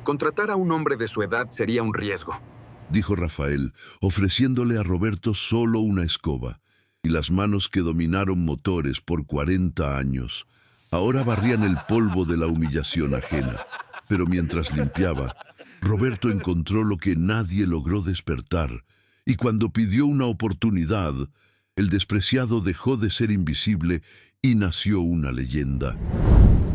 Contratar a un hombre de su edad sería un riesgo. Dijo Rafael, ofreciéndole a Roberto solo una escoba, y las manos que dominaron motores por 40 años. Ahora barrían el polvo de la humillación ajena. Pero mientras limpiaba, Roberto encontró lo que nadie logró despertar, y cuando pidió una oportunidad, el despreciado dejó de ser invisible y nació una leyenda.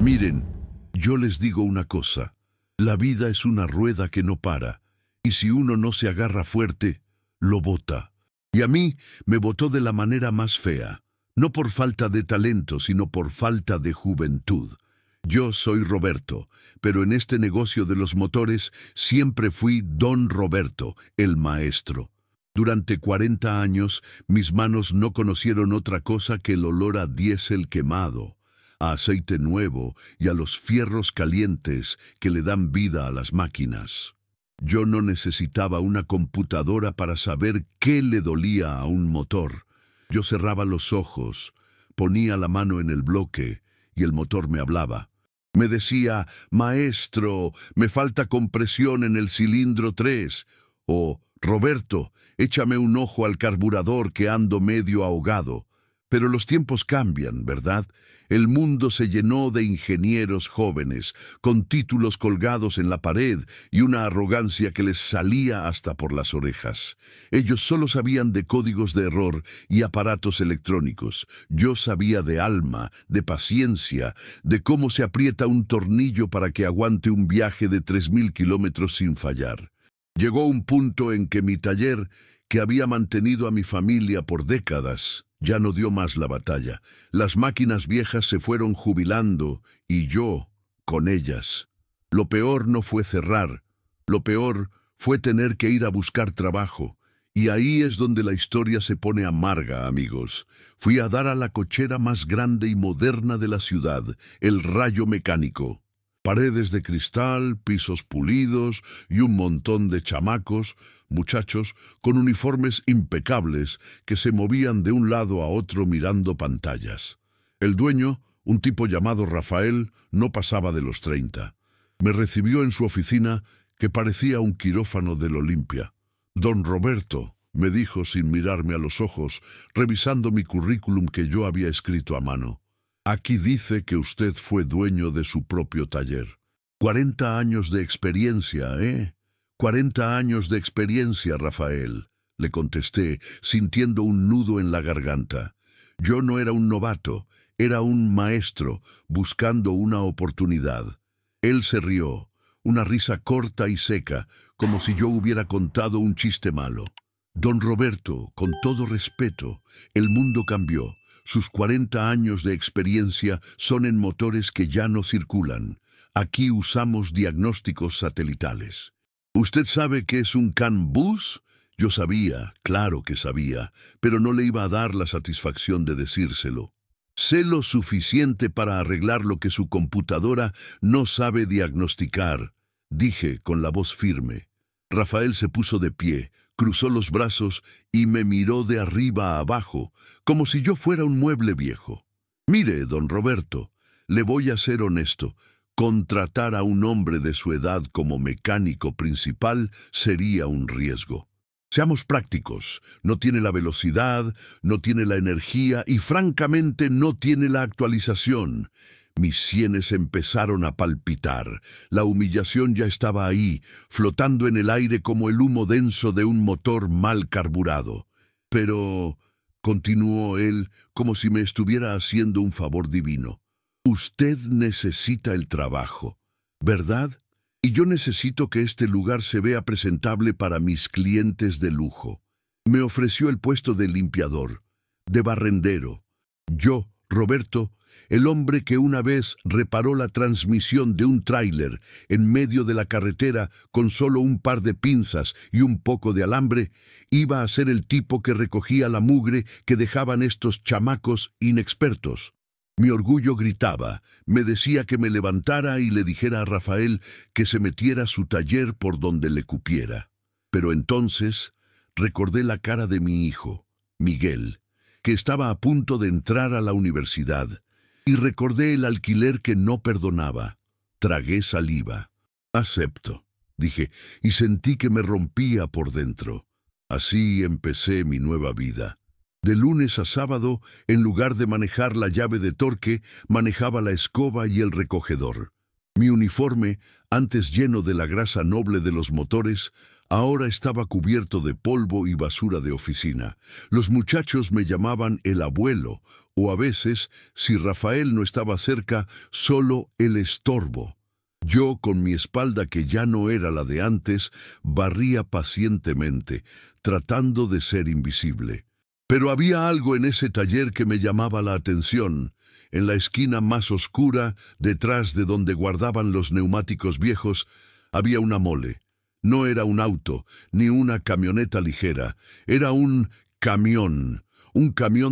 Miren, yo les digo una cosa, la vida es una rueda que no para, y si uno no se agarra fuerte, lo bota. Y a mí me botó de la manera más fea, no por falta de talento, sino por falta de juventud. Yo soy Roberto, pero en este negocio de los motores siempre fui Don Roberto, el maestro. Durante 40 años, mis manos no conocieron otra cosa que el olor a diésel quemado, a aceite nuevo y a los fierros calientes que le dan vida a las máquinas. Yo no necesitaba una computadora para saber qué le dolía a un motor. Yo cerraba los ojos, ponía la mano en el bloque y el motor me hablaba. Me decía, maestro, me falta compresión en el cilindro 3, o Roberto, échame un ojo al carburador que ando medio ahogado. Pero los tiempos cambian, ¿verdad? El mundo se llenó de ingenieros jóvenes, con títulos colgados en la pared y una arrogancia que les salía hasta por las orejas. Ellos solo sabían de códigos de error y aparatos electrónicos. Yo sabía de alma, de paciencia, de cómo se aprieta un tornillo para que aguante un viaje de 3000 kilómetros sin fallar. Llegó un punto en que mi taller, que había mantenido a mi familia por décadas, ya no dio más la batalla. Las máquinas viejas se fueron jubilando y yo con ellas. Lo peor no fue cerrar, lo peor fue tener que ir a buscar trabajo. Y ahí es donde la historia se pone amarga, amigos. Fui a dar a la cochera más grande y moderna de la ciudad, el Rayo Mecánico. Paredes de cristal, pisos pulidos y un montón de chamacos, muchachos, con uniformes impecables que se movían de un lado a otro mirando pantallas. El dueño, un tipo llamado Rafael, no pasaba de los 30. Me recibió en su oficina, que parecía un quirófano del Olimpia. Don Roberto, me dijo sin mirarme a los ojos, revisando mi currículum que yo había escrito a mano. Aquí dice que usted fue dueño de su propio taller. 40 años de experiencia, ¿eh? 40 años de experiencia, Rafael, le contesté, sintiendo un nudo en la garganta. Yo no era un novato, era un maestro, buscando una oportunidad. Él se rió, una risa corta y seca, como si yo hubiera contado un chiste malo. Don Roberto, con todo respeto, el mundo cambió. Sus 40 años de experiencia son en motores que ya no circulan. Aquí usamos diagnósticos satelitales. ¿Usted sabe qué es un CAN bus? Yo sabía, claro que sabía, pero no le iba a dar la satisfacción de decírselo. Sé lo suficiente para arreglar lo que su computadora no sabe diagnosticar, dije con la voz firme. Rafael se puso de pie, cruzó los brazos y me miró de arriba a abajo, como si yo fuera un mueble viejo. Mire, don Roberto, le voy a ser honesto. Contratar a un hombre de su edad como mecánico principal sería un riesgo. Seamos prácticos, no tiene la velocidad, no tiene la energía y francamente no tiene la actualización. Mis sienes empezaron a palpitar. La humillación ya estaba ahí, flotando en el aire como el humo denso de un motor mal carburado. Pero, continuó él, como si me estuviera haciendo un favor divino, usted necesita el trabajo, ¿verdad? Y yo necesito que este lugar se vea presentable para mis clientes de lujo. Me ofreció el puesto de limpiador, de barrendero. Yo, Roberto, el hombre que una vez reparó la transmisión de un tráiler en medio de la carretera con solo un par de pinzas y un poco de alambre, iba a ser el tipo que recogía la mugre que dejaban estos chamacos inexpertos. Mi orgullo gritaba, me decía que me levantara y le dijera a Rafael que se metiera a su taller por donde le cupiera. Pero entonces recordé la cara de mi hijo, Miguel, que estaba a punto de entrar a la universidad, y recordé el alquiler que no perdonaba. Tragué saliva. Acepto, dije, y sentí que me rompía por dentro. Así empecé mi nueva vida. De lunes a sábado, en lugar de manejar la llave de torque, manejaba la escoba y el recogedor. Mi uniforme, antes lleno de la grasa noble de los motores, ahora estaba cubierto de polvo y basura de oficina. Los muchachos me llamaban el abuelo, o a veces, si Rafael no estaba cerca, solo el estorbo. Yo, con mi espalda que ya no era la de antes, barría pacientemente, tratando de ser invisible. Pero había algo en ese taller que me llamaba la atención. En la esquina más oscura, detrás de donde guardaban los neumáticos viejos, había una mole. No era un auto, ni una camioneta ligera. Era un camión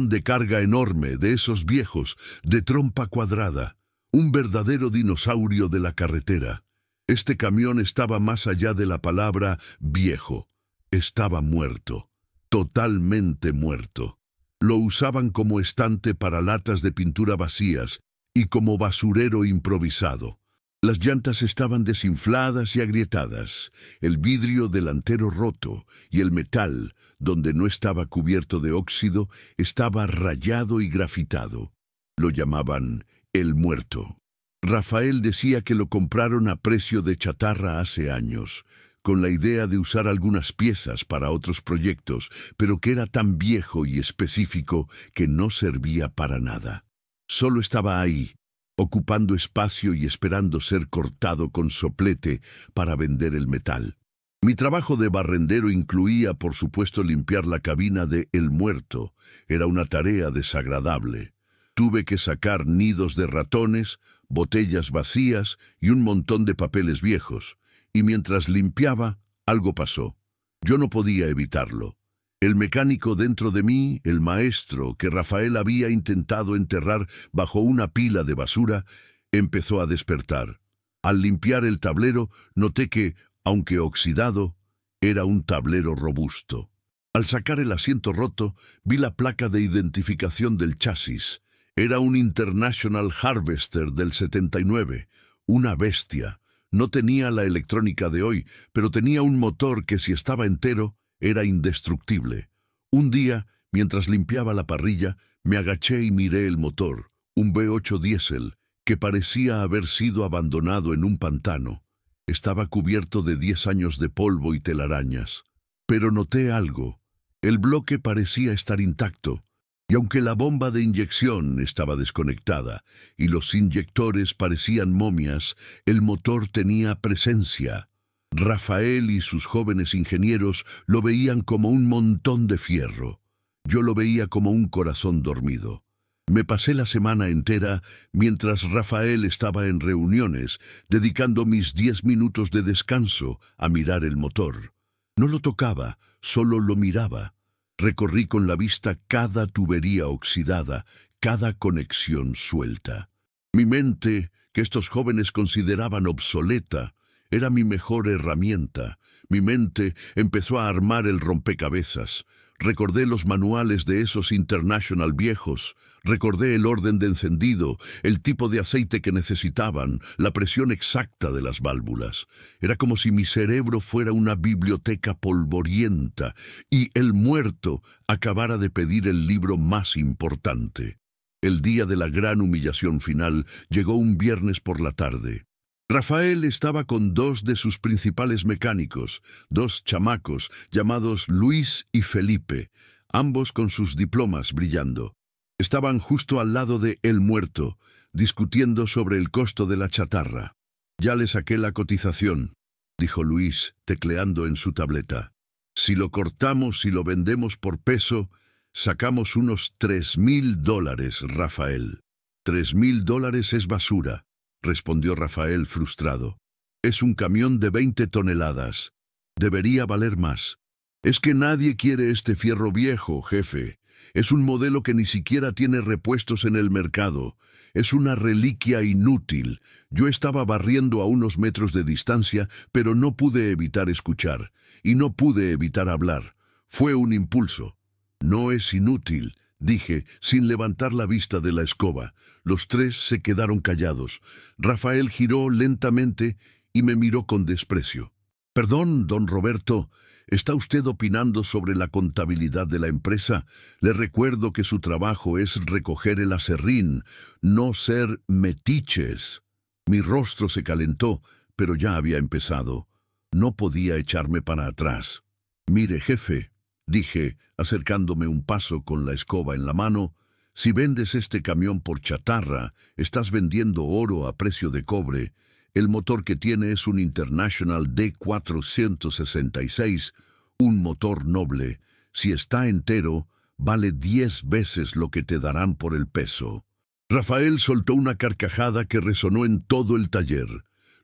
de carga enorme, de esos viejos, de trompa cuadrada. Un verdadero dinosaurio de la carretera. Este camión estaba más allá de la palabra viejo. Estaba muerto. Totalmente muerto. Lo usaban como estante para latas de pintura vacías y como basurero improvisado. Las llantas estaban desinfladas y agrietadas, el vidrio delantero roto y el metal, donde no estaba cubierto de óxido, estaba rayado y grafitado. Lo llamaban el muerto. Rafael decía que lo compraron a precio de chatarra hace años, con la idea de usar algunas piezas para otros proyectos, pero que era tan viejo y específico que no servía para nada. Solo estaba ahí, ocupando espacio y esperando ser cortado con soplete para vender el metal. Mi trabajo de barrendero incluía, por supuesto, limpiar la cabina de El Muerto. Era una tarea desagradable. Tuve que sacar nidos de ratones, botellas vacías y un montón de papeles viejos. Y mientras limpiaba, algo pasó. Yo no podía evitarlo. El mecánico dentro de mí, el maestro que Rafael había intentado enterrar bajo una pila de basura, empezó a despertar. Al limpiar el tablero, noté que, aunque oxidado, era un tablero robusto. Al sacar el asiento roto, vi la placa de identificación del chasis. Era un International Harvester del 79, una bestia. No tenía la electrónica de hoy, pero tenía un motor que, si estaba entero, era indestructible. Un día, mientras limpiaba la parrilla, me agaché y miré el motor, un V8 diésel, que parecía haber sido abandonado en un pantano. Estaba cubierto de 10 años de polvo y telarañas. Pero noté algo. El bloque parecía estar intacto. Y aunque la bomba de inyección estaba desconectada y los inyectores parecían momias, el motor tenía presencia. Rafael y sus jóvenes ingenieros lo veían como un montón de fierro. Yo lo veía como un corazón dormido. Me pasé la semana entera, mientras Rafael estaba en reuniones, dedicando mis 10 minutos de descanso a mirar el motor. No lo tocaba, solo lo miraba. Recorrí con la vista cada tubería oxidada, cada conexión suelta. Mi mente, que estos jóvenes consideraban obsoleta, era mi mejor herramienta. Mi mente empezó a armar el rompecabezas. Recordé los manuales de esos International viejos. Recordé el orden de encendido, el tipo de aceite que necesitaban, la presión exacta de las válvulas. Era como si mi cerebro fuera una biblioteca polvorienta y el muerto acabara de pedir el libro más importante. El día de la gran humillación final llegó un viernes por la tarde. Rafael estaba con 2 de sus principales mecánicos, 2 chamacos llamados Luis y Felipe, ambos con sus diplomas brillando. Estaban justo al lado de El Muerto, discutiendo sobre el costo de la chatarra. «Ya le saqué la cotización», dijo Luis, tecleando en su tableta. «Si lo cortamos y lo vendemos por peso, sacamos unos $3,000, Rafael». $3,000 es basura, respondió Rafael frustrado. «Es un camión de 20 toneladas. Debería valer más». «Es que nadie quiere este fierro viejo, jefe. Es un modelo que ni siquiera tiene repuestos en el mercado. Es una reliquia inútil». Yo estaba barriendo a unos metros de distancia, pero no pude evitar escuchar, y no pude evitar hablar. Fue un impulso. «No es inútil», dije, sin levantar la vista de la escoba. Los 3 se quedaron callados. Rafael giró lentamente y me miró con desprecio. «Perdón, don Roberto, ¿está usted opinando sobre la contabilidad de la empresa? Le recuerdo que su trabajo es recoger el aserrín, no ser metiches». Mi rostro se calentó, pero ya había empezado. No podía echarme para atrás. «Mire, jefe», dije, acercándome un paso con la escoba en la mano, «si vendes este camión por chatarra, estás vendiendo oro a precio de cobre. El motor que tiene es un International D466, un motor noble. Si está entero, vale 10 veces lo que te darán por el peso». Rafael soltó una carcajada que resonó en todo el taller.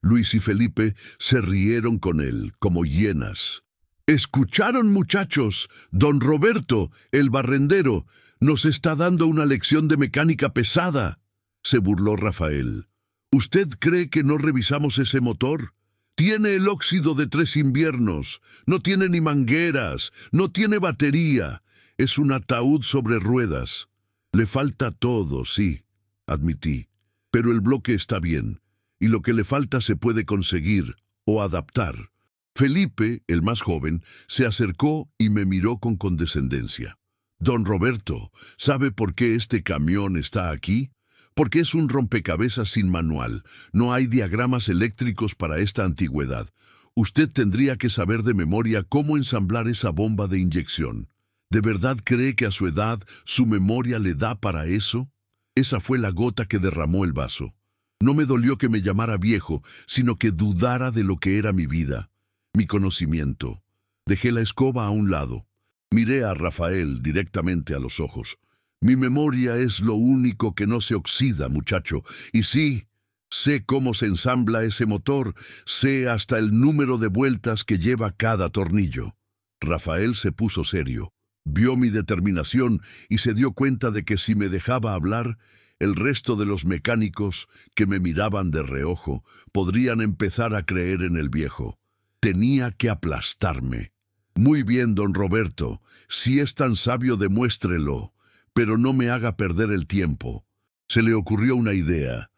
Luis y Felipe se rieron con él, como hienas. «¿Escucharon, muchachos? Don Roberto, el barrendero, nos está dando una lección de mecánica pesada», se burló Rafael. «¿Usted cree que no revisamos ese motor? Tiene el óxido de 3 inviernos, no tiene ni mangueras, no tiene batería. Es un ataúd sobre ruedas. Le falta todo, sí», admití, «pero el bloque está bien, y lo que le falta se puede conseguir o adaptar». Felipe, el más joven, se acercó y me miró con condescendencia. «Don Roberto, ¿sabe por qué este camión está aquí? Porque es un rompecabezas sin manual. No hay diagramas eléctricos para esta antigüedad. Usted tendría que saber de memoria cómo ensamblar esa bomba de inyección. ¿De verdad cree que a su edad su memoria le da para eso?». Esa fue la gota que derramó el vaso. No me dolió que me llamara viejo, sino que dudara de lo que era mi vida, mi conocimiento. Dejé la escoba a un lado. Miré a Rafael directamente a los ojos. «Mi memoria es lo único que no se oxida, muchacho. Y sí, sé cómo se ensambla ese motor, sé hasta el número de vueltas que lleva cada tornillo». Rafael se puso serio. Vio mi determinación y se dio cuenta de que si me dejaba hablar, el resto de los mecánicos que me miraban de reojo podrían empezar a creer en el viejo. Tenía que aplastarme. «Muy bien, don Roberto, si es tan sabio demuéstrelo, pero no me haga perder el tiempo». Se le ocurrió una idea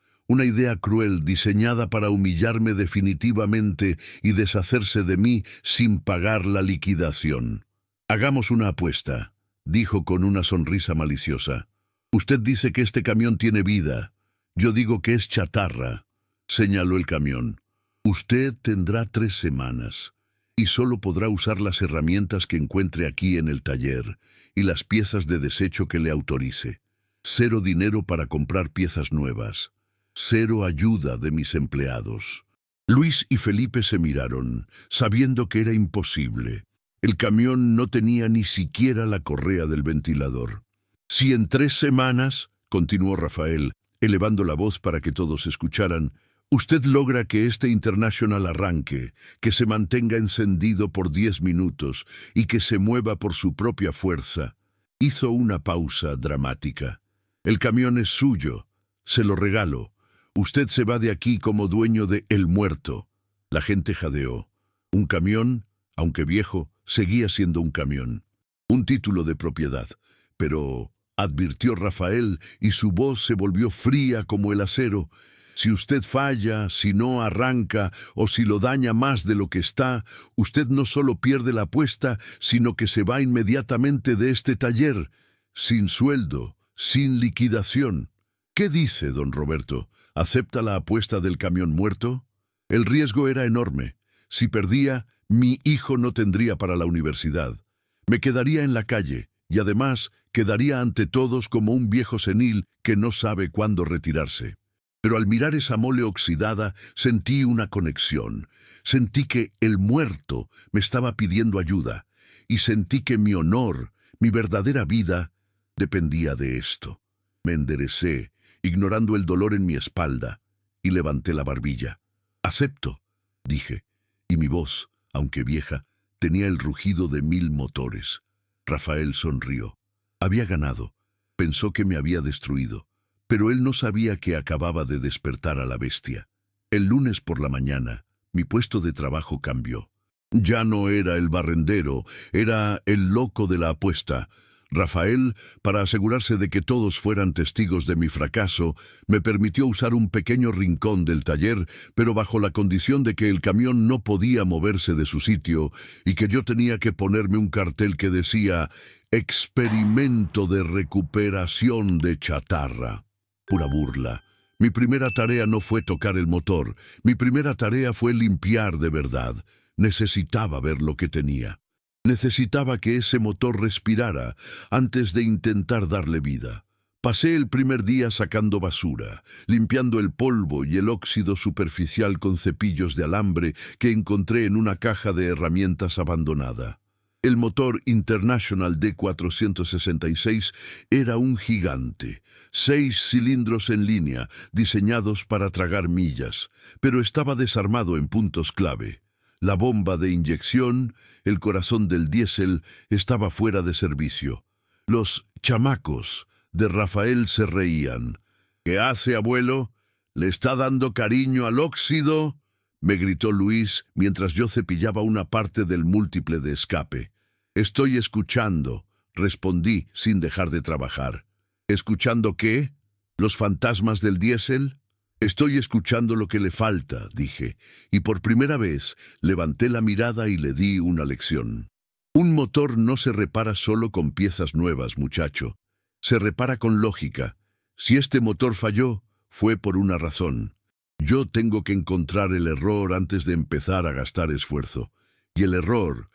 cruel diseñada para humillarme definitivamente y deshacerse de mí sin pagar la liquidación. «Hagamos una apuesta», dijo con una sonrisa maliciosa. «Usted dice que este camión tiene vida. Yo digo que es chatarra», señaló el camión. «Usted tendrá 3 semanas y solo podrá usar las herramientas que encuentre aquí en el taller y las piezas de desecho que le autorice. 0 dinero para comprar piezas nuevas. 0 ayuda de mis empleados». Luis y Felipe se miraron, sabiendo que era imposible. El camión no tenía ni siquiera la correa del ventilador. «Si en 3 semanas», continuó Rafael, elevando la voz para que todos escucharan, «usted logra que este International arranque, que se mantenga encendido por 10 minutos y que se mueva por su propia fuerza». Hizo una pausa dramática. «El camión es suyo. Se lo regalo. Usted se va de aquí como dueño de El Muerto». La gente jadeó. Un camión, aunque viejo, seguía siendo un camión. Un título de propiedad. «Pero», advirtió Rafael, y su voz se volvió fría como el acero, «si usted falla, si no arranca o si lo daña más de lo que está, usted no solo pierde la apuesta, sino que se va inmediatamente de este taller, sin sueldo, sin liquidación». «¿Qué dice, don Roberto? ¿Acepta la apuesta del camión muerto?» El riesgo era enorme. Si perdía, mi hijo no tendría para la universidad. Me quedaría en la calle y además quedaría ante todos como un viejo senil que no sabe cuándo retirarse. Pero al mirar esa mole oxidada sentí una conexión. Sentí que el muerto me estaba pidiendo ayuda y sentí que mi honor, mi verdadera vida, dependía de esto. Me enderecé, ignorando el dolor en mi espalda, y levanté la barbilla. «Acepto», dije, y mi voz, aunque vieja, tenía el rugido de 1000 motores. Rafael sonrió. Había ganado. Pensó que me había destruido, pero él no sabía que acababa de despertar a la bestia. El lunes por la mañana, mi puesto de trabajo cambió. Ya no era el barrendero, era el loco de la apuesta. Rafael, para asegurarse de que todos fueran testigos de mi fracaso, me permitió usar un pequeño rincón del taller, pero bajo la condición de que el camión no podía moverse de su sitio y que yo tenía que ponerme un cartel que decía «Experimento de recuperación de chatarra». Pura burla. Mi primera tarea no fue tocar el motor. Mi primera tarea fue limpiar de verdad. Necesitaba ver lo que tenía. Necesitaba que ese motor respirara antes de intentar darle vida. Pasé el primer día sacando basura, limpiando el polvo y el óxido superficial con cepillos de alambre que encontré en una caja de herramientas abandonada. El motor International D466 era un gigante, 6 cilindros en línea, diseñados para tragar millas, pero estaba desarmado en puntos clave. La bomba de inyección, el corazón del diésel, estaba fuera de servicio. Los chamacos de Rafael se reían. ¿Qué hace, abuelo? ¿Le está dando cariño al óxido?, me gritó Luis mientras yo cepillaba una parte del múltiple de escape. Estoy escuchando, respondí sin dejar de trabajar. ¿Escuchando qué? ¿Los fantasmas del diésel? Estoy escuchando lo que le falta, dije, y por primera vez levanté la mirada y le di una lección. Un motor no se repara solo con piezas nuevas, muchacho. Se repara con lógica. Si este motor falló, fue por una razón. Yo tengo que encontrar el error antes de empezar a gastar esfuerzo. Y el error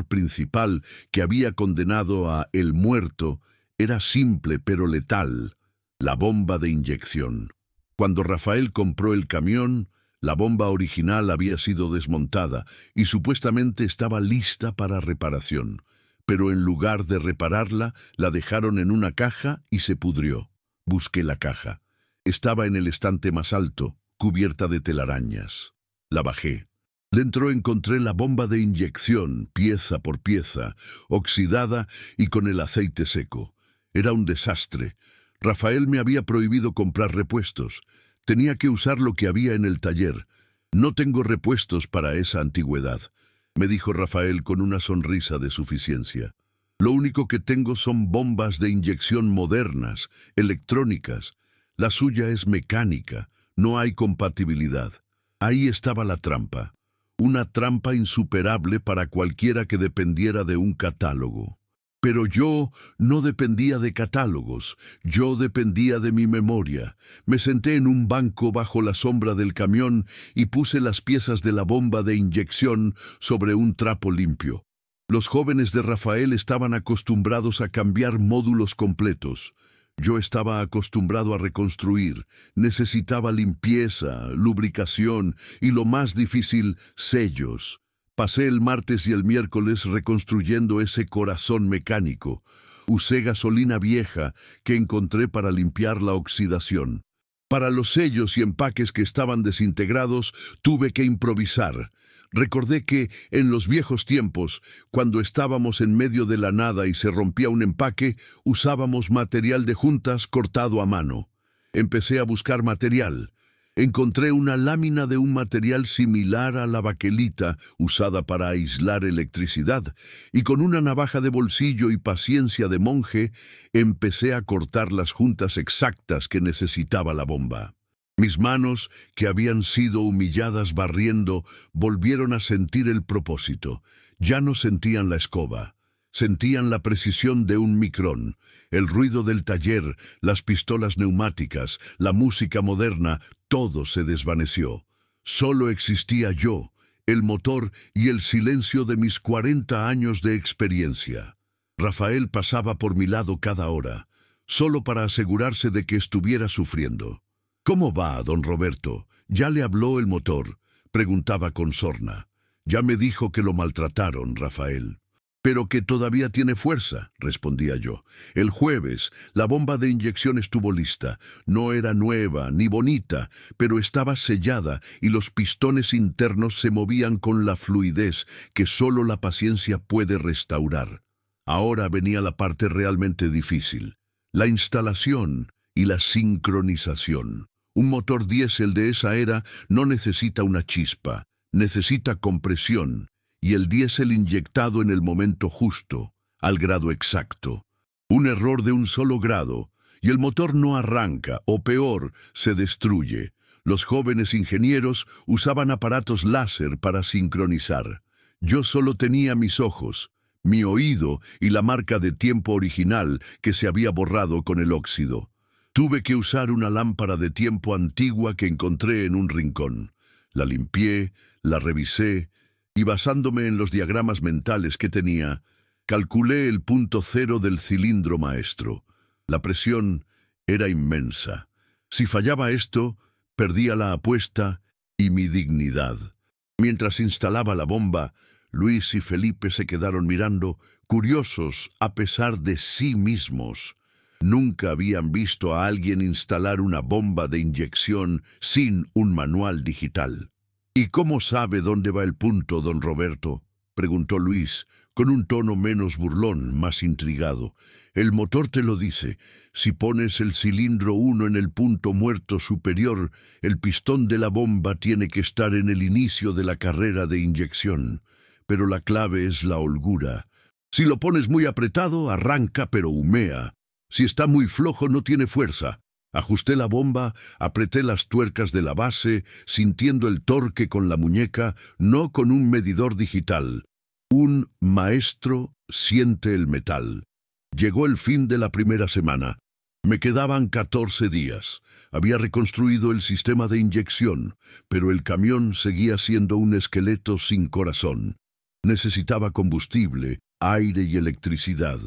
principal que había condenado a El Muerto, era simple pero letal: la bomba de inyección. Cuando Rafael compró el camión, la bomba original había sido desmontada y supuestamente estaba lista para reparación. Pero en lugar de repararla, la dejaron en una caja y se pudrió. Busqué la caja. Estaba en el estante más alto, cubierta de telarañas. La bajé. Dentro encontré la bomba de inyección, pieza por pieza, oxidada y con el aceite seco. Era un desastre. Rafael me había prohibido comprar repuestos. Tenía que usar lo que había en el taller. No tengo repuestos para esa antigüedad, me dijo Rafael con una sonrisa de suficiencia. Lo único que tengo son bombas de inyección modernas, electrónicas. La suya es mecánica, no hay compatibilidad. Ahí estaba la trampa. Una trampa insuperable para cualquiera que dependiera de un catálogo. Pero yo no dependía de catálogos, yo dependía de mi memoria. Me senté en un banco bajo la sombra del camión y puse las piezas de la bomba de inyección sobre un trapo limpio. Los jóvenes de Rafael estaban acostumbrados a cambiar módulos completos. Yo estaba acostumbrado a reconstruir. Necesitaba limpieza, lubricación y, lo más difícil, sellos. Pasé el martes y el miércoles reconstruyendo ese corazón mecánico. Usé gasolina vieja que encontré para limpiar la oxidación. Para los sellos y empaques que estaban desintegrados, tuve que improvisar. Recordé que, en los viejos tiempos, cuando estábamos en medio de la nada y se rompía un empaque, usábamos material de juntas cortado a mano. Empecé a buscar material. Encontré una lámina de un material similar a la baquelita usada para aislar electricidad, y con una navaja de bolsillo y paciencia de monje, empecé a cortar las juntas exactas que necesitaba la bomba. Mis manos, que habían sido humilladas barriendo, volvieron a sentir el propósito. Ya no sentían la escoba. Sentían la precisión de un micrón, el ruido del taller, las pistolas neumáticas, la música moderna, todo se desvaneció. Solo existía yo, el motor y el silencio de mis 40 años de experiencia. Rafael pasaba por mi lado cada hora, solo para asegurarse de que estuviera sufriendo. «¿Cómo va, don Roberto? ¿Ya le habló el motor?», preguntaba con sorna. «Ya me dijo que lo maltrataron, Rafael». «Pero que todavía tiene fuerza», respondía yo. «El jueves, la bomba de inyección estuvo lista. No era nueva ni bonita, pero estaba sellada y los pistones internos se movían con la fluidez que solo la paciencia puede restaurar». Ahora venía la parte realmente difícil: la instalación y la sincronización. Un motor diésel de esa era no necesita una chispa, necesita compresión, y el diésel inyectado en el momento justo, al grado exacto. Un error de un solo grado, y el motor no arranca, o peor, se destruye. Los jóvenes ingenieros usaban aparatos láser para sincronizar. Yo solo tenía mis ojos, mi oído y la marca de tiempo original que se había borrado con el óxido. Tuve que usar una lámpara de tiempo antigua que encontré en un rincón. La limpié, la revisé, y basándome en los diagramas mentales que tenía, calculé el punto cero del cilindro maestro. La presión era inmensa. Si fallaba esto, perdía la apuesta y mi dignidad. Mientras instalaba la bomba, Luis y Felipe se quedaron mirando, curiosos a pesar de sí mismos. Nunca habían visto a alguien instalar una bomba de inyección sin un manual digital. ¿Y cómo sabe dónde va el punto, don Roberto?, preguntó Luis, con un tono menos burlón, más intrigado. El motor te lo dice. Si pones el cilindro 1 en el punto muerto superior, el pistón de la bomba tiene que estar en el inicio de la carrera de inyección. Pero la clave es la holgura. Si lo pones muy apretado, arranca pero humea. Si está muy flojo, no tiene fuerza. Ajusté la bomba, apreté las tuercas de la base, sintiendo el torque con la muñeca, no con un medidor digital. Un maestro siente el metal. Llegó el fin de la primera semana. Me quedaban 14 días. Había reconstruido el sistema de inyección, pero el camión seguía siendo un esqueleto sin corazón. Necesitaba combustible, aire y electricidad.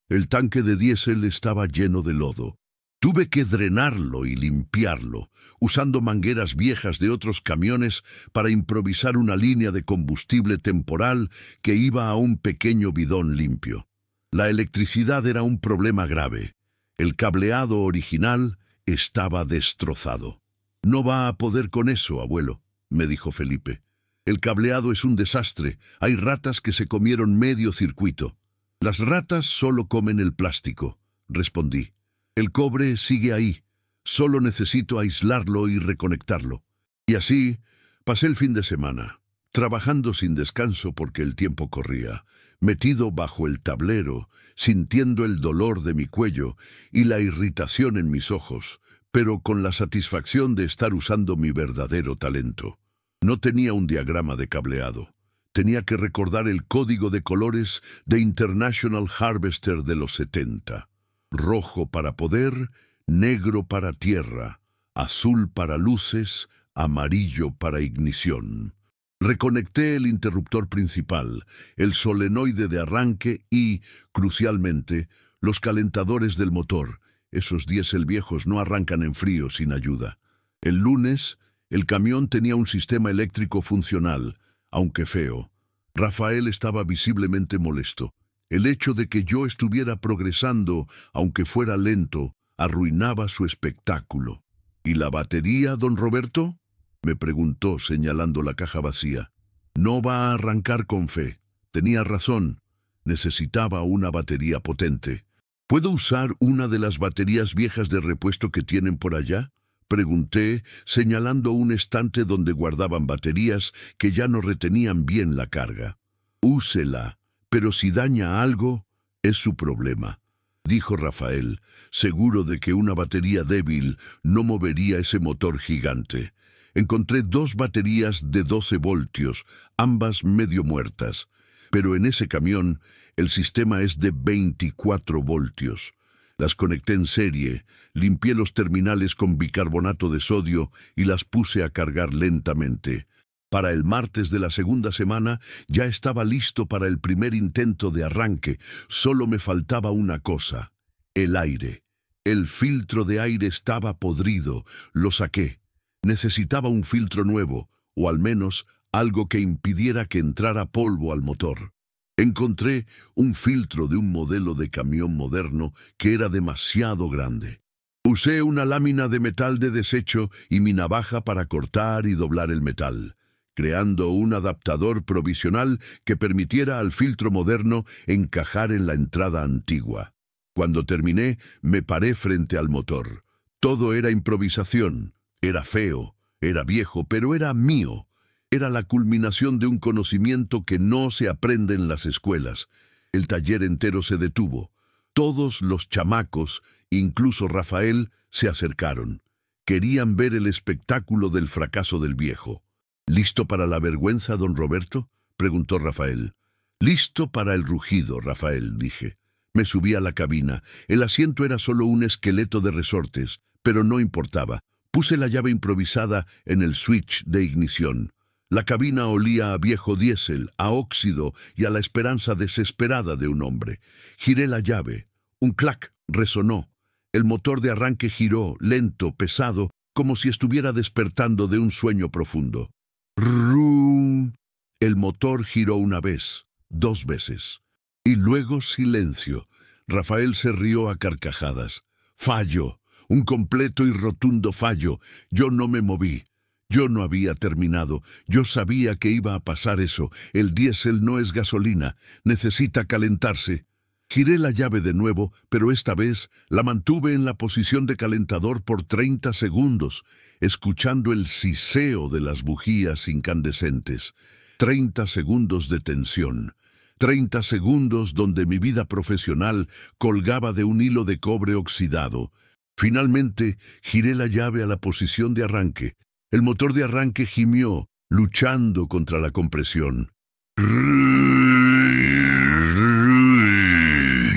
El tanque de diésel estaba lleno de lodo. Tuve que drenarlo y limpiarlo, usando mangueras viejas de otros camiones para improvisar una línea de combustible temporal que iba a un pequeño bidón limpio. La electricidad era un problema grave. El cableado original estaba destrozado. «No va a poder con eso, abuelo», me dijo Felipe. «El cableado es un desastre. Hay ratas que se comieron medio circuito». «Las ratas solo comen el plástico», respondí. «El cobre sigue ahí. Solo necesito aislarlo y reconectarlo». Y así pasé el fin de semana, trabajando sin descanso porque el tiempo corría, metido bajo el tablero, sintiendo el dolor de mi cuello y la irritación en mis ojos, pero con la satisfacción de estar usando mi verdadero talento. No tenía un diagrama de cableado. Tenía que recordar el código de colores de International Harvester de los 70. Rojo para poder, negro para tierra, azul para luces, amarillo para ignición. Reconecté el interruptor principal, el solenoide de arranque y, crucialmente, los calentadores del motor. Esos diésel viejos no arrancan en frío sin ayuda. El lunes, el camión tenía un sistema eléctrico funcional, aunque feo. Rafael estaba visiblemente molesto. El hecho de que yo estuviera progresando, aunque fuera lento, arruinaba su espectáculo. «¿Y la batería, don Roberto?», me preguntó señalando la caja vacía. «No va a arrancar con fe». Tenía razón. Necesitaba una batería potente. «¿Puedo usar una de las baterías viejas de repuesto que tienen por allá?», pregunté, señalando un estante donde guardaban baterías que ya no retenían bien la carga. «Úsela, pero si daña algo, es su problema», dijo Rafael, seguro de que una batería débil no movería ese motor gigante. Encontré 2 baterías de 12 voltios, ambas medio muertas, pero en ese camión el sistema es de 24 voltios. Las conecté en serie, limpié los terminales con bicarbonato de sodio y las puse a cargar lentamente. Para el martes de la segunda semana ya estaba listo para el primer intento de arranque. Solo me faltaba una cosa: el aire. El filtro de aire estaba podrido. Lo saqué. Necesitaba un filtro nuevo, o al menos algo que impidiera que entrara polvo al motor. Encontré un filtro de un modelo de camión moderno que era demasiado grande. Usé una lámina de metal de desecho y mi navaja para cortar y doblar el metal, creando un adaptador provisional que permitiera al filtro moderno encajar en la entrada antigua. Cuando terminé, me paré frente al motor. Todo era improvisación. Era feo, era viejo, pero era mío. Era la culminación de un conocimiento que no se aprende en las escuelas. El taller entero se detuvo. Todos los chamacos, incluso Rafael, se acercaron. Querían ver el espectáculo del fracaso del viejo. ¿Listo para la vergüenza, don Roberto?, preguntó Rafael. Listo para el rugido, Rafael, dije. Me subí a la cabina. El asiento era solo un esqueleto de resortes, pero no importaba. Puse la llave improvisada en el switch de ignición. La cabina olía a viejo diésel, a óxido y a la esperanza desesperada de un hombre. Giré la llave. Un clac resonó. El motor de arranque giró, lento, pesado, como si estuviera despertando de un sueño profundo. ¡Rum! El motor giró una vez, 2 veces. Y luego silencio. Rafael se rió a carcajadas. Fallo, un completo y rotundo fallo. Yo no me moví. Yo no había terminado. Yo sabía que iba a pasar eso. El diésel no es gasolina. Necesita calentarse. Giré la llave de nuevo, pero esta vez la mantuve en la posición de calentador por 30 segundos, escuchando el siseo de las bujías incandescentes. 30 segundos de tensión. 30 segundos donde mi vida profesional colgaba de un hilo de cobre oxidado. Finalmente, giré la llave a la posición de arranque. El motor de arranque gimió, luchando contra la compresión.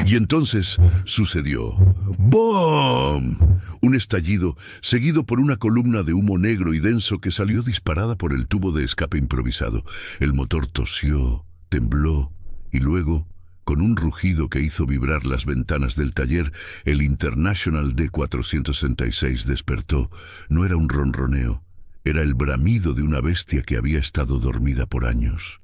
Y entonces sucedió. ¡Bom! Un estallido, seguido por una columna de humo negro y denso que salió disparada por el tubo de escape improvisado. El motor tosió, tembló, y luego, con un rugido que hizo vibrar las ventanas del taller, el International D466 despertó. No era un ronroneo, era el bramido de una bestia que había estado dormida por años.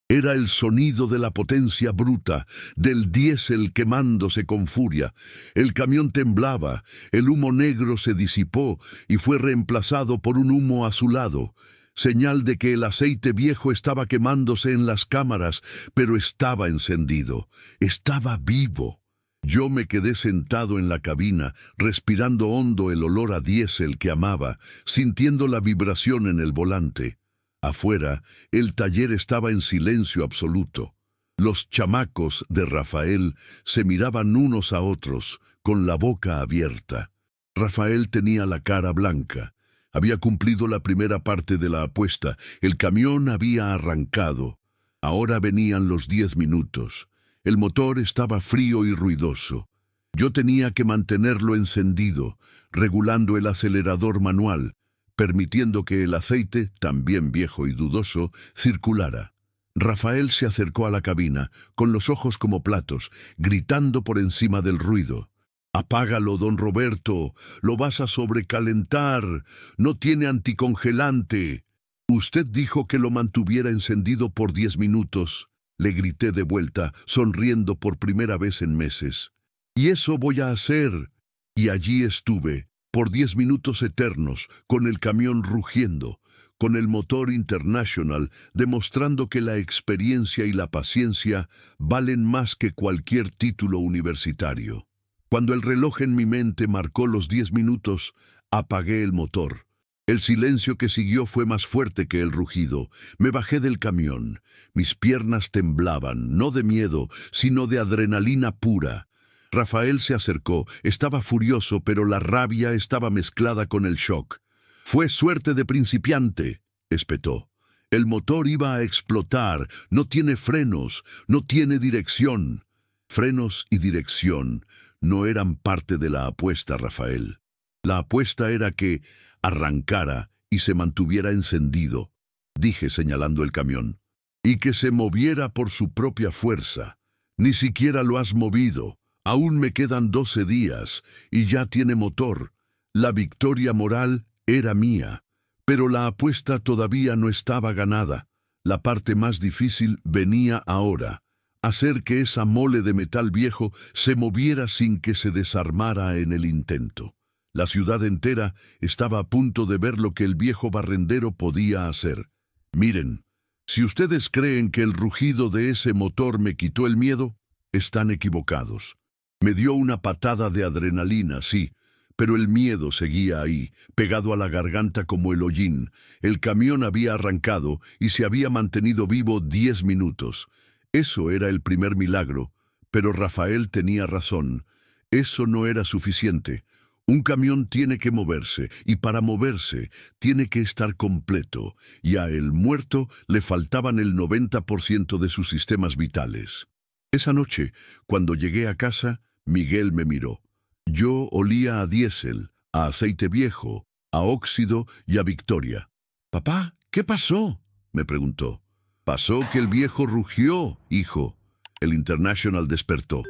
Era el sonido de la potencia bruta, del diésel quemándose con furia. El camión temblaba, el humo negro se disipó y fue reemplazado por un humo azulado, señal de que el aceite viejo estaba quemándose en las cámaras, pero estaba encendido, estaba vivo. Yo me quedé sentado en la cabina, respirando hondo el olor a diésel que amaba, sintiendo la vibración en el volante. Afuera, el taller estaba en silencio absoluto. Los chamacos de Rafael se miraban unos a otros, con la boca abierta. Rafael tenía la cara blanca. Había cumplido la primera parte de la apuesta. El camión había arrancado. Ahora venían los 10 minutos. El motor estaba frío y ruidoso. Yo tenía que mantenerlo encendido, regulando el acelerador manual, permitiendo que el aceite, también viejo y dudoso, circulara. Rafael se acercó a la cabina, con los ojos como platos, gritando por encima del ruido. «Apágalo, don Roberto, lo vas a sobrecalentar, no tiene anticongelante». «Usted dijo que lo mantuviera encendido por 10 minutos», le grité de vuelta, sonriendo por primera vez en meses. «Y eso voy a hacer». Y allí estuve, por 10 minutos eternos, con el camión rugiendo, con el motor International, demostrando que la experiencia y la paciencia valen más que cualquier título universitario. Cuando el reloj en mi mente marcó los 10 minutos, apagué el motor. El silencio que siguió fue más fuerte que el rugido. Me bajé del camión. Mis piernas temblaban, no de miedo, sino de adrenalina pura. Rafael se acercó. Estaba furioso, pero la rabia estaba mezclada con el shock. «Fue suerte de principiante», espetó. «El motor iba a explotar. No tiene frenos, no tiene dirección». Frenos y dirección no eran parte de la apuesta, Rafael. La apuesta era que arrancara y se mantuviera encendido, dije señalando el camión, y que se moviera por su propia fuerza. Ni siquiera lo has movido. Aún me quedan 12 días y ya tiene motor. La victoria moral era mía, pero la apuesta todavía no estaba ganada. La parte más difícil venía ahora. Hacer que esa mole de metal viejo se moviera sin que se desarmara en el intento. La ciudad entera estaba a punto de ver lo que el viejo barrendero podía hacer. Miren, si ustedes creen que el rugido de ese motor me quitó el miedo, están equivocados. Me dio una patada de adrenalina, sí, pero el miedo seguía ahí, pegado a la garganta como el hollín. El camión había arrancado y se había mantenido vivo 10 minutos. Eso era el primer milagro, Pero Rafael tenía razón. Eso no era suficiente. Un camión tiene que moverse, y para moverse tiene que estar completo, y a el muerto le faltaban el 90% de sus sistemas vitales. Esa noche, cuando llegué a casa, Miguel me miró. Yo olía a diésel, a aceite viejo, a óxido y a victoria. «Papá, ¿qué pasó?», me preguntó. «Pasó que el viejo rugió, hijo». El International despertó.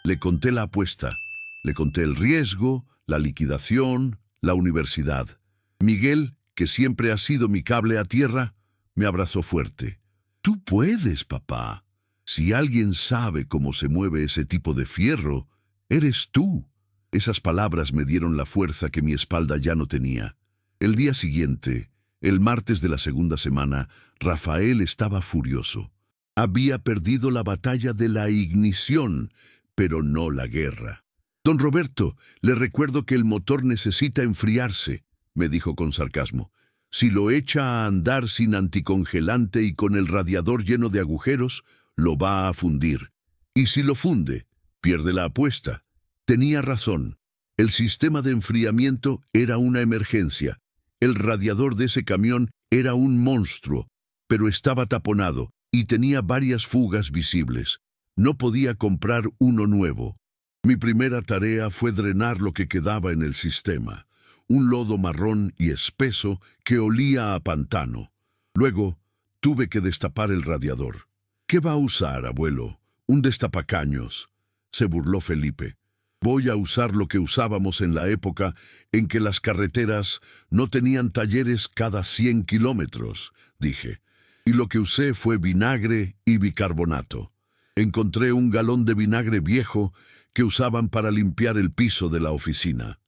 Le conté la apuesta. Le conté el riesgo, la liquidación, la universidad. Miguel, que siempre ha sido mi cable a tierra, me abrazó fuerte. «Tú puedes, papá. Si alguien sabe cómo se mueve ese tipo de fierro, eres tú». Esas palabras me dieron la fuerza que mi espalda ya no tenía. El día siguiente, el martes de la segunda semana, Rafael estaba furioso. Había perdido la batalla de la ignición, pero no la guerra. «Don Roberto, le recuerdo que el motor necesita enfriarse», me dijo con sarcasmo. «Si lo echa a andar sin anticongelante y con el radiador lleno de agujeros, lo va a fundir. Y si lo funde, pierde la apuesta». Tenía razón. El sistema de enfriamiento era una emergencia. El radiador de ese camión era un monstruo, pero estaba taponado y tenía varias fugas visibles. No podía comprar uno nuevo. Mi primera tarea fue drenar lo que quedaba en el sistema, un lodo marrón y espeso que olía a pantano. Luego tuve que destapar el radiador. «¿Qué va a usar, abuelo? ¿Un destapacaños?», se burló Felipe. «Voy a usar lo que usábamos en la época en que las carreteras no tenían talleres cada 100 kilómetros», dije. Y lo que usé fue vinagre y bicarbonato. Encontré un galón de vinagre viejo que usaban para limpiar el piso de la oficina.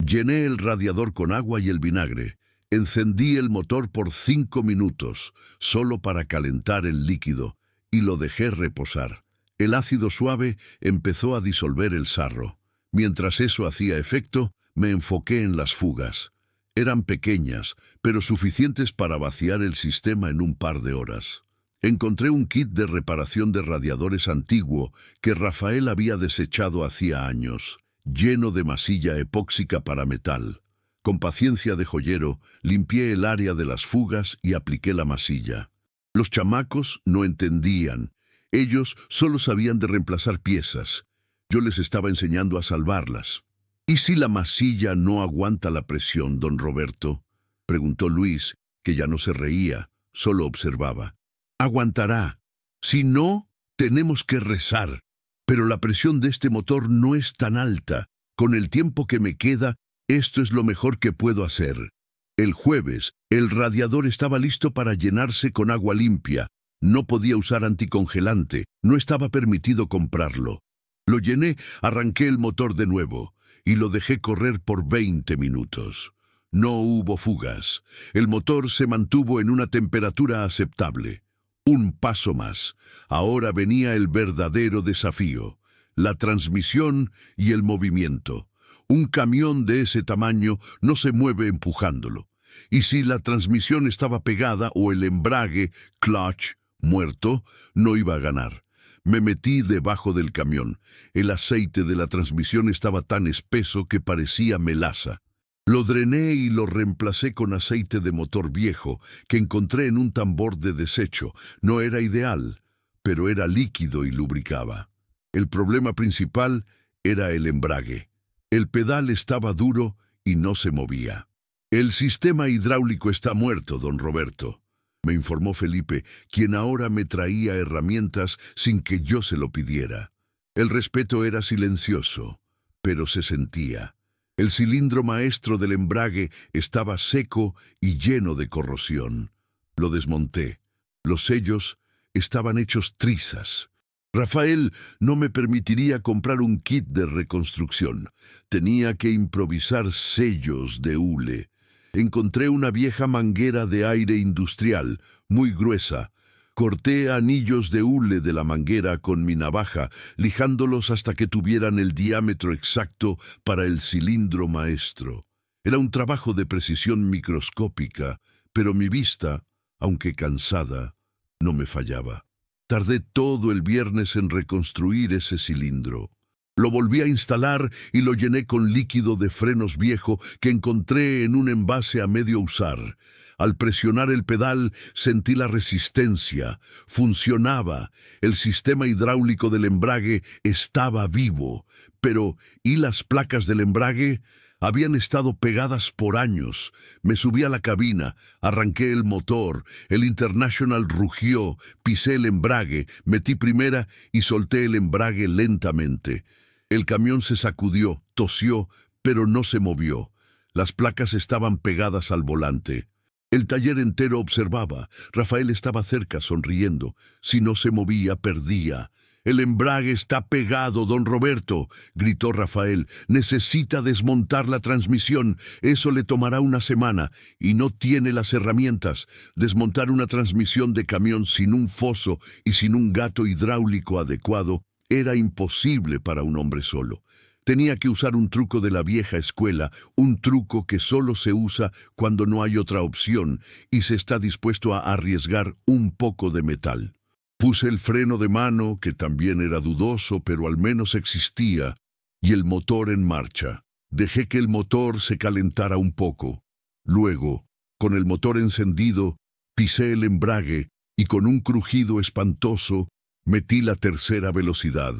Llené el radiador con agua y el vinagre. Encendí el motor por 5 minutos, solo para calentar el líquido, y lo dejé reposar. El ácido suave empezó a disolver el sarro. Mientras eso hacía efecto, me enfoqué en las fugas. Eran pequeñas, pero suficientes para vaciar el sistema en un par de horas. Encontré un kit de reparación de radiadores antiguo que Rafael había desechado hacía años, lleno de masilla epóxica para metal. Con paciencia de joyero, limpié el área de las fugas y apliqué la masilla. Los chamacos no entendían. Ellos solo sabían de reemplazar piezas. Yo les estaba enseñando a salvarlas. «¿Y si la masilla no aguanta la presión, don Roberto?», preguntó Luis, que ya no se reía, solo observaba. «Aguantará. Si no, tenemos que rezar. Pero la presión de este motor no es tan alta. Con el tiempo que me queda, esto es lo mejor que puedo hacer». El jueves, el radiador estaba listo para llenarse con agua limpia. No podía usar anticongelante, no estaba permitido comprarlo. Lo llené, arranqué el motor de nuevo y lo dejé correr por 20 minutos. No hubo fugas. El motor se mantuvo en una temperatura aceptable. Un paso más. Ahora venía el verdadero desafío: la transmisión y el movimiento. Un camión de ese tamaño no se mueve empujándolo. Y si la transmisión estaba pegada o el embrague, clutch, muerto, no iba a ganar. Me metí debajo del camión. El aceite de la transmisión estaba tan espeso que parecía melaza. Lo drené y lo reemplacé con aceite de motor viejo que encontré en un tambor de desecho. No era ideal, pero era líquido y lubricaba. El problema principal era el embrague. El pedal estaba duro y no se movía. «El sistema hidráulico está muerto, don Roberto», me informó Felipe, quien ahora me traía herramientas sin que yo se lo pidiera. El respeto era silencioso, pero se sentía. El cilindro maestro del embrague estaba seco y lleno de corrosión. Lo desmonté. Los sellos estaban hechos trizas. Rafael no me permitiría comprar un kit de reconstrucción. Tenía que improvisar sellos de hule. Encontré una vieja manguera de aire industrial, muy gruesa. Corté anillos de hule de la manguera con mi navaja, lijándolos hasta que tuvieran el diámetro exacto para el cilindro maestro. Era un trabajo de precisión microscópica, pero mi vista, aunque cansada, no me fallaba. Tardé todo el viernes en reconstruir ese cilindro. Lo volví a instalar y lo llené con líquido de frenos viejo que encontré en un envase a medio usar. Al presionar el pedal sentí la resistencia. Funcionaba. El sistema hidráulico del embrague estaba vivo. Pero, ¿y las placas del embrague? Habían estado pegadas por años. Me subí a la cabina, arranqué el motor, el International rugió, pisé el embrague, metí primera y solté el embrague lentamente. El camión se sacudió, tosió, pero no se movió. Las placas estaban pegadas al volante. El taller entero observaba. Rafael estaba cerca, sonriendo. Si no se movía, perdía. «El embrague está pegado, don Roberto», gritó Rafael. «Necesita desmontar la transmisión. Eso le tomará una semana. Y no tiene las herramientas. Desmontar una transmisión de camión sin un foso y sin un gato hidráulico adecuado era imposible para un hombre solo. Tenía que usar un truco de la vieja escuela, un truco que solo se usa cuando no hay otra opción y se está dispuesto a arriesgar un poco de metal. Puse el freno de mano, que también era dudoso, pero al menos existía, y el motor en marcha. Dejé que el motor se calentara un poco. Luego, con el motor encendido, pisé el embrague y con un crujido espantoso metí la tercera velocidad.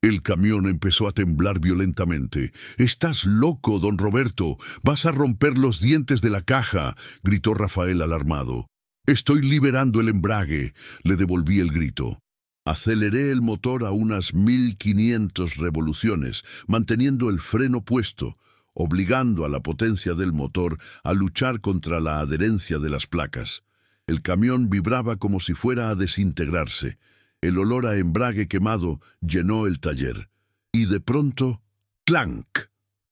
El camión empezó a temblar violentamente. «¡Estás loco, don Roberto! ¡Vas a romper los dientes de la caja!», gritó Rafael alarmado. «Estoy liberando el embrague», le devolví el grito. Aceleré el motor a unas 1500 revoluciones, manteniendo el freno puesto, obligando a la potencia del motor a luchar contra la adherencia de las placas. El camión vibraba como si fuera a desintegrarse. El olor a embrague quemado llenó el taller. Y de pronto, ¡clank!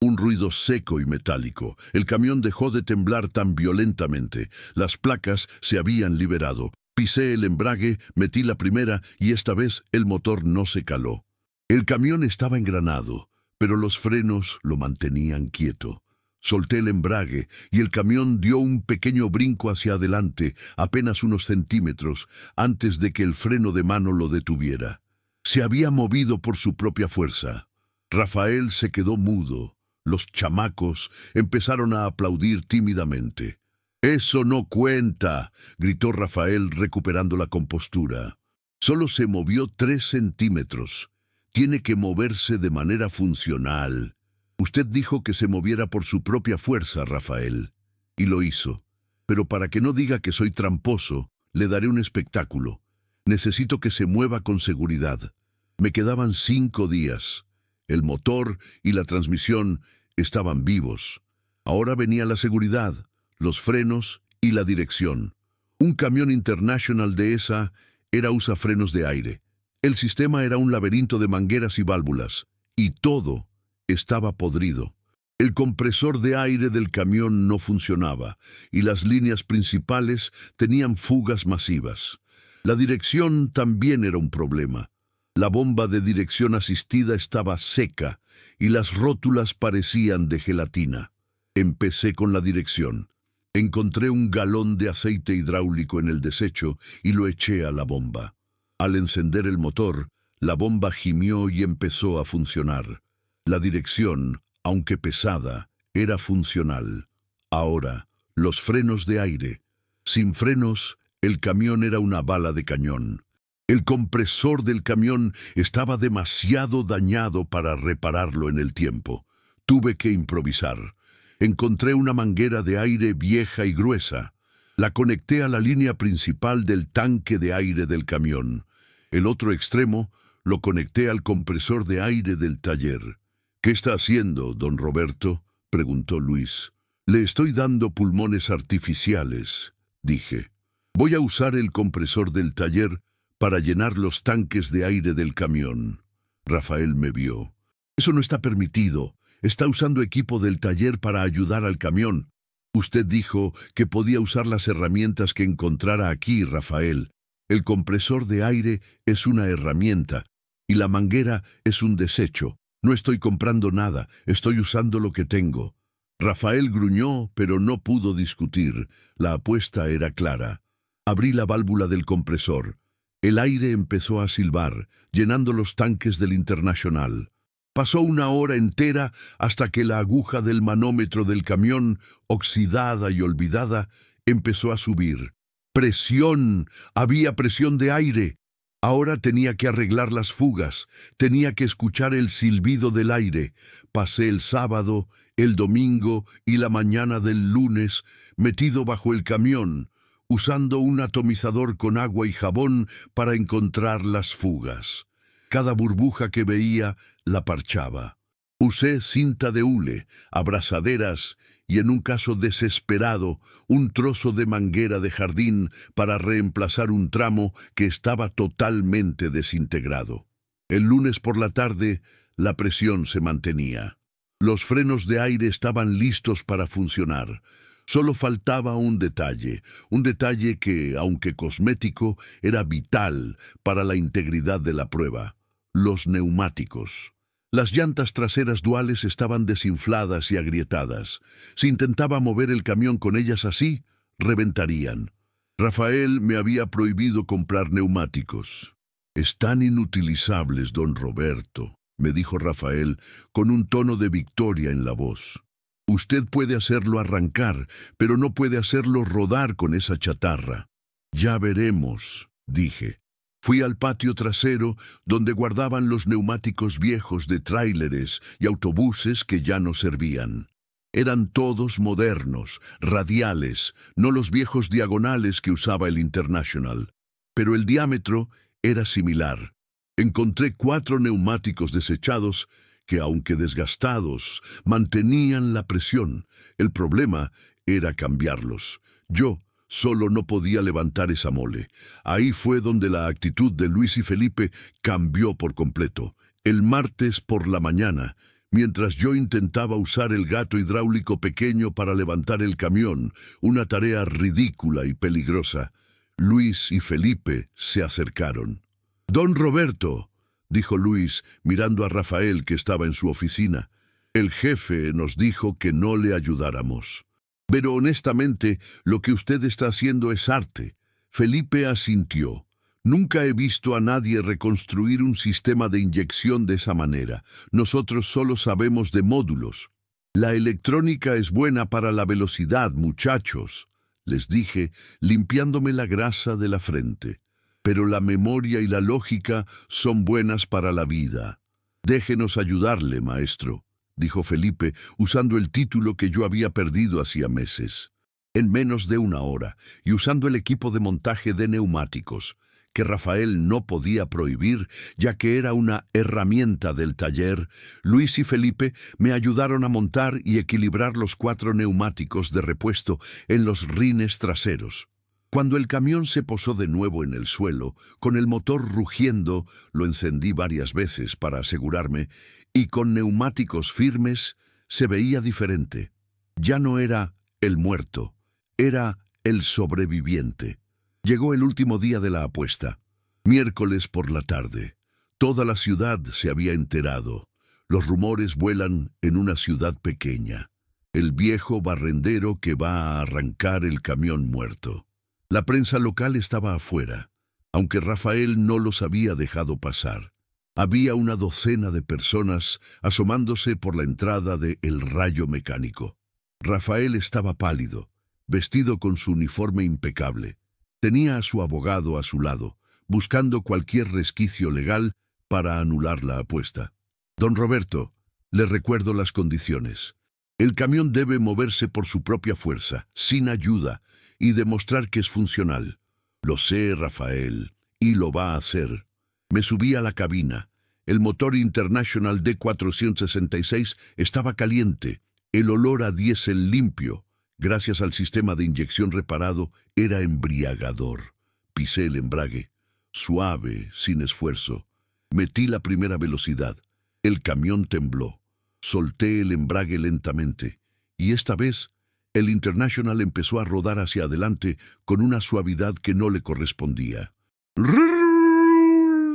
Un ruido seco y metálico. El camión dejó de temblar tan violentamente. Las placas se habían liberado. Pisé el embrague, metí la primera y esta vez el motor no se caló. El camión estaba engranado, pero los frenos lo mantenían quieto. Solté el embrague y el camión dio un pequeño brinco hacia adelante, apenas unos centímetros, antes de que el freno de mano lo detuviera. Se había movido por su propia fuerza. Rafael se quedó mudo. Los chamacos empezaron a aplaudir tímidamente. «¡Eso no cuenta!», gritó Rafael recuperando la compostura. «Solo se movió 3 centímetros. Tiene que moverse de manera funcional». «Usted dijo que se moviera por su propia fuerza, Rafael». Y lo hizo. «Pero para que no diga que soy tramposo, le daré un espectáculo. Necesito que se mueva con seguridad». Me quedaban 5 días. El motor y la transmisión estaban vivos. Ahora venía la seguridad, los frenos y la dirección. Un camión International de esa era usafrenos de aire. El sistema era un laberinto de mangueras y válvulas. Y todo estaba podrido. El compresor de aire del camión no funcionaba y las líneas principales tenían fugas masivas. La dirección también era un problema. La bomba de dirección asistida estaba seca y las rótulas parecían de gelatina. Empecé con la dirección. Encontré un galón de aceite hidráulico en el desecho y lo eché a la bomba. Al encender el motor, la bomba gimió y empezó a funcionar. La dirección, aunque pesada, era funcional. Ahora, los frenos de aire. Sin frenos, el camión era una bala de cañón. El compresor del camión estaba demasiado dañado para repararlo en el tiempo. Tuve que improvisar. Encontré una manguera de aire vieja y gruesa. La conecté a la línea principal del tanque de aire del camión. El otro extremo lo conecté al compresor de aire del taller. «¿Qué está haciendo, don Roberto?», preguntó Luis. «Le estoy dando pulmones artificiales», dije. «Voy a usar el compresor del taller para llenar los tanques de aire del camión». Rafael me vio. «Eso no está permitido. Está usando equipo del taller para ayudar al camión». «Usted dijo que podía usar las herramientas que encontrara aquí, Rafael. El compresor de aire es una herramienta y la manguera es un desecho. No estoy comprando nada, estoy usando lo que tengo». Rafael gruñó, pero no pudo discutir. La apuesta era clara. Abrí la válvula del compresor. El aire empezó a silbar, llenando los tanques del Internacional. Pasó una hora entera hasta que la aguja del manómetro del camión, oxidada y olvidada, empezó a subir. ¡Presión! Había presión de aire. Ahora tenía que arreglar las fugas, tenía que escuchar el silbido del aire. Pasé el sábado, el domingo y la mañana del lunes metido bajo el camión, usando un atomizador con agua y jabón para encontrar las fugas. Cada burbuja que veía la parchaba. Usé cinta de hule, abrazaderas y, en un caso desesperado, un trozo de manguera de jardín para reemplazar un tramo que estaba totalmente desintegrado. El lunes por la tarde, la presión se mantenía. Los frenos de aire estaban listos para funcionar. Solo faltaba un detalle que, aunque cosmético, era vital para la integridad de la prueba: los neumáticos. Las llantas traseras duales estaban desinfladas y agrietadas. Si intentaba mover el camión con ellas así, reventarían. Rafael me había prohibido comprar neumáticos. «Están inutilizables, don Roberto», me dijo Rafael con un tono de victoria en la voz. «Usted puede hacerlo arrancar, pero no puede hacerlo rodar con esa chatarra». «Ya veremos», dije. Fui al patio trasero, donde guardaban los neumáticos viejos de tráileres y autobuses que ya no servían. Eran todos modernos, radiales, no los viejos diagonales que usaba el International. Pero el diámetro era similar. Encontré 4 neumáticos desechados que, aunque desgastados, mantenían la presión. El problema era cambiarlos. Yo solo no podía levantar esa mole. Ahí fue donde la actitud de Luis y Felipe cambió por completo. El martes por la mañana, mientras yo intentaba usar el gato hidráulico pequeño para levantar el camión, una tarea ridícula y peligrosa, Luis y Felipe se acercaron. «Don Roberto», dijo Luis, mirando a Rafael, que estaba en su oficina, «el jefe nos dijo que no le ayudáramos. Pero honestamente, lo que usted está haciendo es arte». Felipe asintió. «Nunca he visto a nadie reconstruir un sistema de inyección de esa manera. Nosotros solo sabemos de módulos». «La electrónica es buena para la velocidad, muchachos», les dije, limpiándome la grasa de la frente. «Pero la memoria y la lógica son buenas para la vida. Déjenos ayudarle, maestro», dijo Felipe, usando el título que yo había perdido hacía meses. En menos de una hora, y usando el equipo de montaje de neumáticos, que Rafael no podía prohibir, ya que era una herramienta del taller, Luis y Felipe me ayudaron a montar y equilibrar los 4 neumáticos de repuesto en los rines traseros. Cuando el camión se posó de nuevo en el suelo, con el motor rugiendo, lo encendí varias veces para asegurarme, y con neumáticos firmes se veía diferente. Ya no era el muerto, era el sobreviviente. Llegó el último día de la apuesta. Miércoles por la tarde. Toda la ciudad se había enterado. Los rumores vuelan en una ciudad pequeña. El viejo barrendero que va a arrancar el camión muerto. La prensa local estaba afuera, aunque Rafael no los había dejado pasar. Había una docena de personas asomándose por la entrada de El Rayo Mecánico. Rafael estaba pálido, vestido con su uniforme impecable. Tenía a su abogado a su lado, buscando cualquier resquicio legal para anular la apuesta. «Don Roberto, le recuerdo las condiciones. El camión debe moverse por su propia fuerza, sin ayuda, y demostrar que es funcional». «Lo sé, Rafael, y lo va a hacer». Me subí a la cabina. El motor International D466 estaba caliente. El olor a diésel limpio, gracias al sistema de inyección reparado, era embriagador. Pisé el embrague, suave, sin esfuerzo. Metí la primera velocidad. El camión tembló. Solté el embrague lentamente, y esta vez el International empezó a rodar hacia adelante con una suavidad que no le correspondía.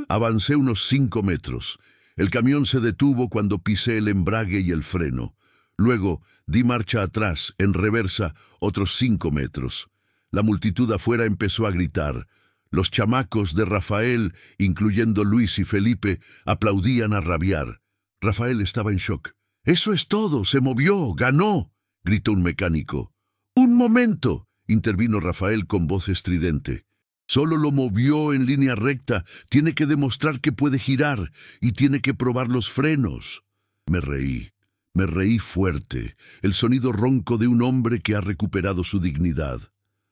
Avancé unos 5 metros. El camión se detuvo cuando pisé el embrague y el freno. Luego di marcha atrás, en reversa, otros 5 metros. La multitud afuera empezó a gritar. Los chamacos de Rafael, incluyendo Luis y Felipe, aplaudían a rabiar. Rafael estaba en shock. «¡Eso es todo! ¡Se movió! ¡Ganó!», gritó un mecánico. «¡Un momento!», intervino Rafael con voz estridente. «Solo lo movió en línea recta. Tiene que demostrar que puede girar y tiene que probar los frenos». Me reí fuerte, el sonido ronco de un hombre que ha recuperado su dignidad.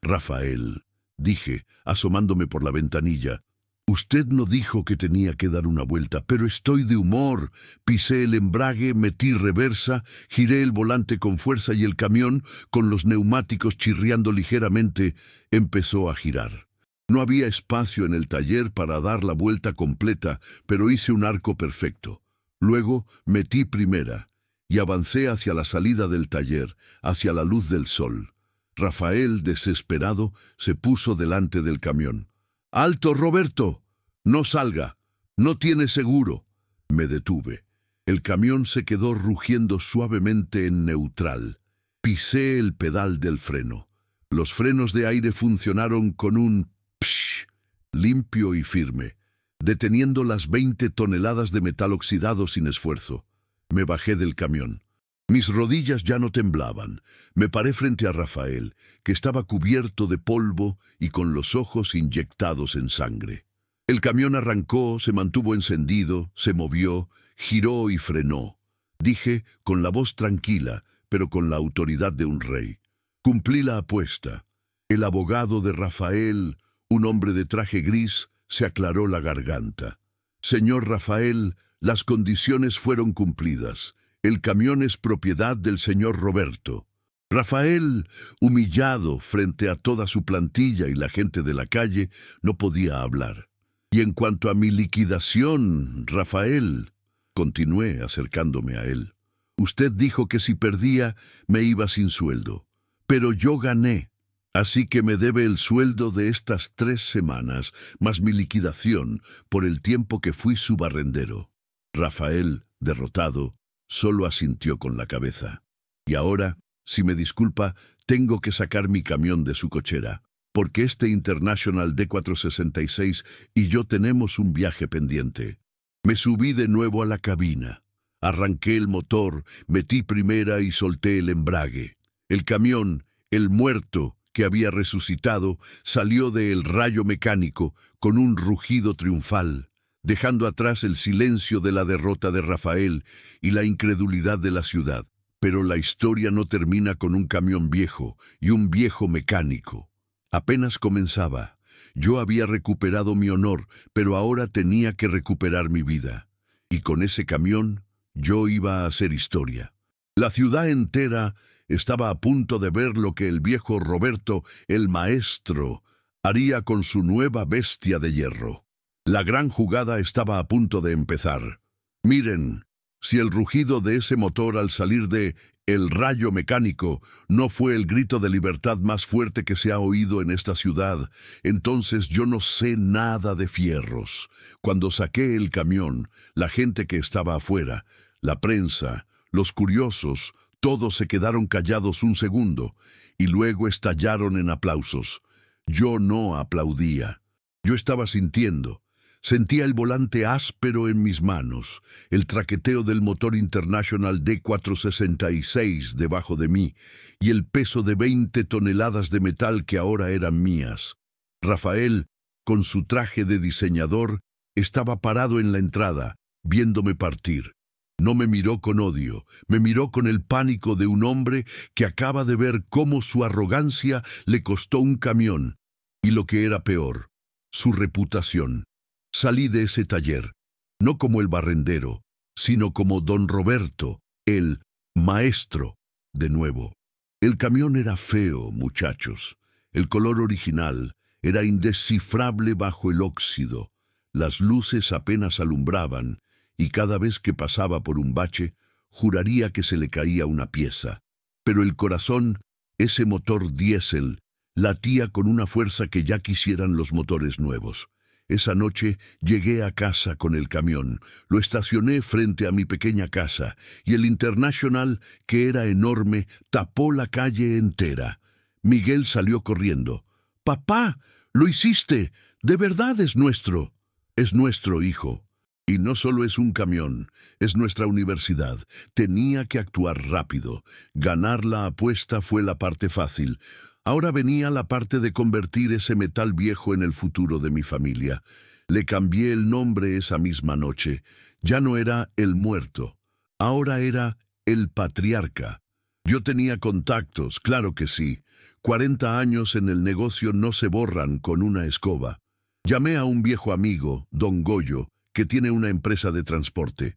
«Rafael», dije, asomándome por la ventanilla, «usted no dijo que tenía que dar una vuelta, pero estoy de humor». Pisé el embrague, metí reversa, giré el volante con fuerza y el camión, con los neumáticos chirriando ligeramente, empezó a girar. No había espacio en el taller para dar la vuelta completa, pero hice un arco perfecto. Luego metí primera y avancé hacia la salida del taller, hacia la luz del sol. Rafael, desesperado, se puso delante del camión. «¡Alto, Roberto! ¡No salga! ¡No tiene seguro!». Me detuve. El camión se quedó rugiendo suavemente en neutral. Pisé el pedal del freno. Los frenos de aire funcionaron con un psh limpio y firme, deteniendo las 20 toneladas de metal oxidado sin esfuerzo. Me bajé del camión. Mis rodillas ya no temblaban. Me paré frente a Rafael, que estaba cubierto de polvo y con los ojos inyectados en sangre. El camión arrancó, se mantuvo encendido, se movió, giró y frenó. Dije, con la voz tranquila, pero con la autoridad de un rey: «Cumplí la apuesta». El abogado de Rafael, un hombre de traje gris, se aclaró la garganta. «Señor Rafael, las condiciones fueron cumplidas. El camión es propiedad del señor Roberto». Rafael, humillado frente a toda su plantilla y la gente de la calle, no podía hablar. «Y en cuanto a mi liquidación, Rafael», continué acercándome a él, «usted dijo que si perdía me iba sin sueldo. Pero yo gané, así que me debe el sueldo de estas 3 semanas, más mi liquidación por el tiempo que fui su barrendero». Rafael, derrotado, solo asintió con la cabeza. «Y ahora, si me disculpa, tengo que sacar mi camión de su cochera, porque este International D466 y yo tenemos un viaje pendiente». Me subí de nuevo a la cabina. Arranqué el motor, metí primera y solté el embrague. El camión, el muerto que había resucitado, salió del rayo mecánico con un rugido triunfal, dejando atrás el silencio de la derrota de Rafael y la incredulidad de la ciudad. Pero la historia no termina con un camión viejo y un viejo mecánico. Apenas comenzaba. Yo había recuperado mi honor, pero ahora tenía que recuperar mi vida. Y con ese camión, yo iba a hacer historia. La ciudad entera estaba a punto de ver lo que el viejo Roberto, el maestro, haría con su nueva bestia de hierro. La gran jugada estaba a punto de empezar. Miren, si el rugido de ese motor al salir de el rayo mecánico no fue el grito de libertad más fuerte que se ha oído en esta ciudad, entonces yo no sé nada de fierros. Cuando saqué el camión, la gente que estaba afuera, la prensa, los curiosos, todos se quedaron callados un segundo y luego estallaron en aplausos. Yo no aplaudía. Yo estaba sintiendo. Sentía el volante áspero en mis manos, el traqueteo del motor International D466 debajo de mí y el peso de 20 toneladas de metal que ahora eran mías. Rafael, con su traje de diseñador, estaba parado en la entrada, viéndome partir. No me miró con odio, me miró con el pánico de un hombre que acaba de ver cómo su arrogancia le costó un camión y, lo que era peor, su reputación. Salí de ese taller, no como el barrendero, sino como don Roberto, el maestro, de nuevo. El camión era feo, muchachos. El color original era indescifrable bajo el óxido. Las luces apenas alumbraban, y cada vez que pasaba por un bache, juraría que se le caía una pieza. Pero el corazón, ese motor diésel, latía con una fuerza que ya quisieran los motores nuevos. Esa noche llegué a casa con el camión, lo estacioné frente a mi pequeña casa, y el International, que era enorme, tapó la calle entera. Miguel salió corriendo. «¡Papá! ¡Lo hiciste! De verdad es nuestro hijo. Y no solo es un camión, es nuestra universidad. Tenía que actuar rápido. Ganar la apuesta fue la parte fácil. Ahora venía la parte de convertir ese metal viejo en el futuro de mi familia. Le cambié el nombre esa misma noche. Ya no era el muerto. Ahora era el patriarca. Yo tenía contactos, claro que sí. 40 años en el negocio no se borran con una escoba. Llamé a un viejo amigo, don Goyo, que tiene una empresa de transporte.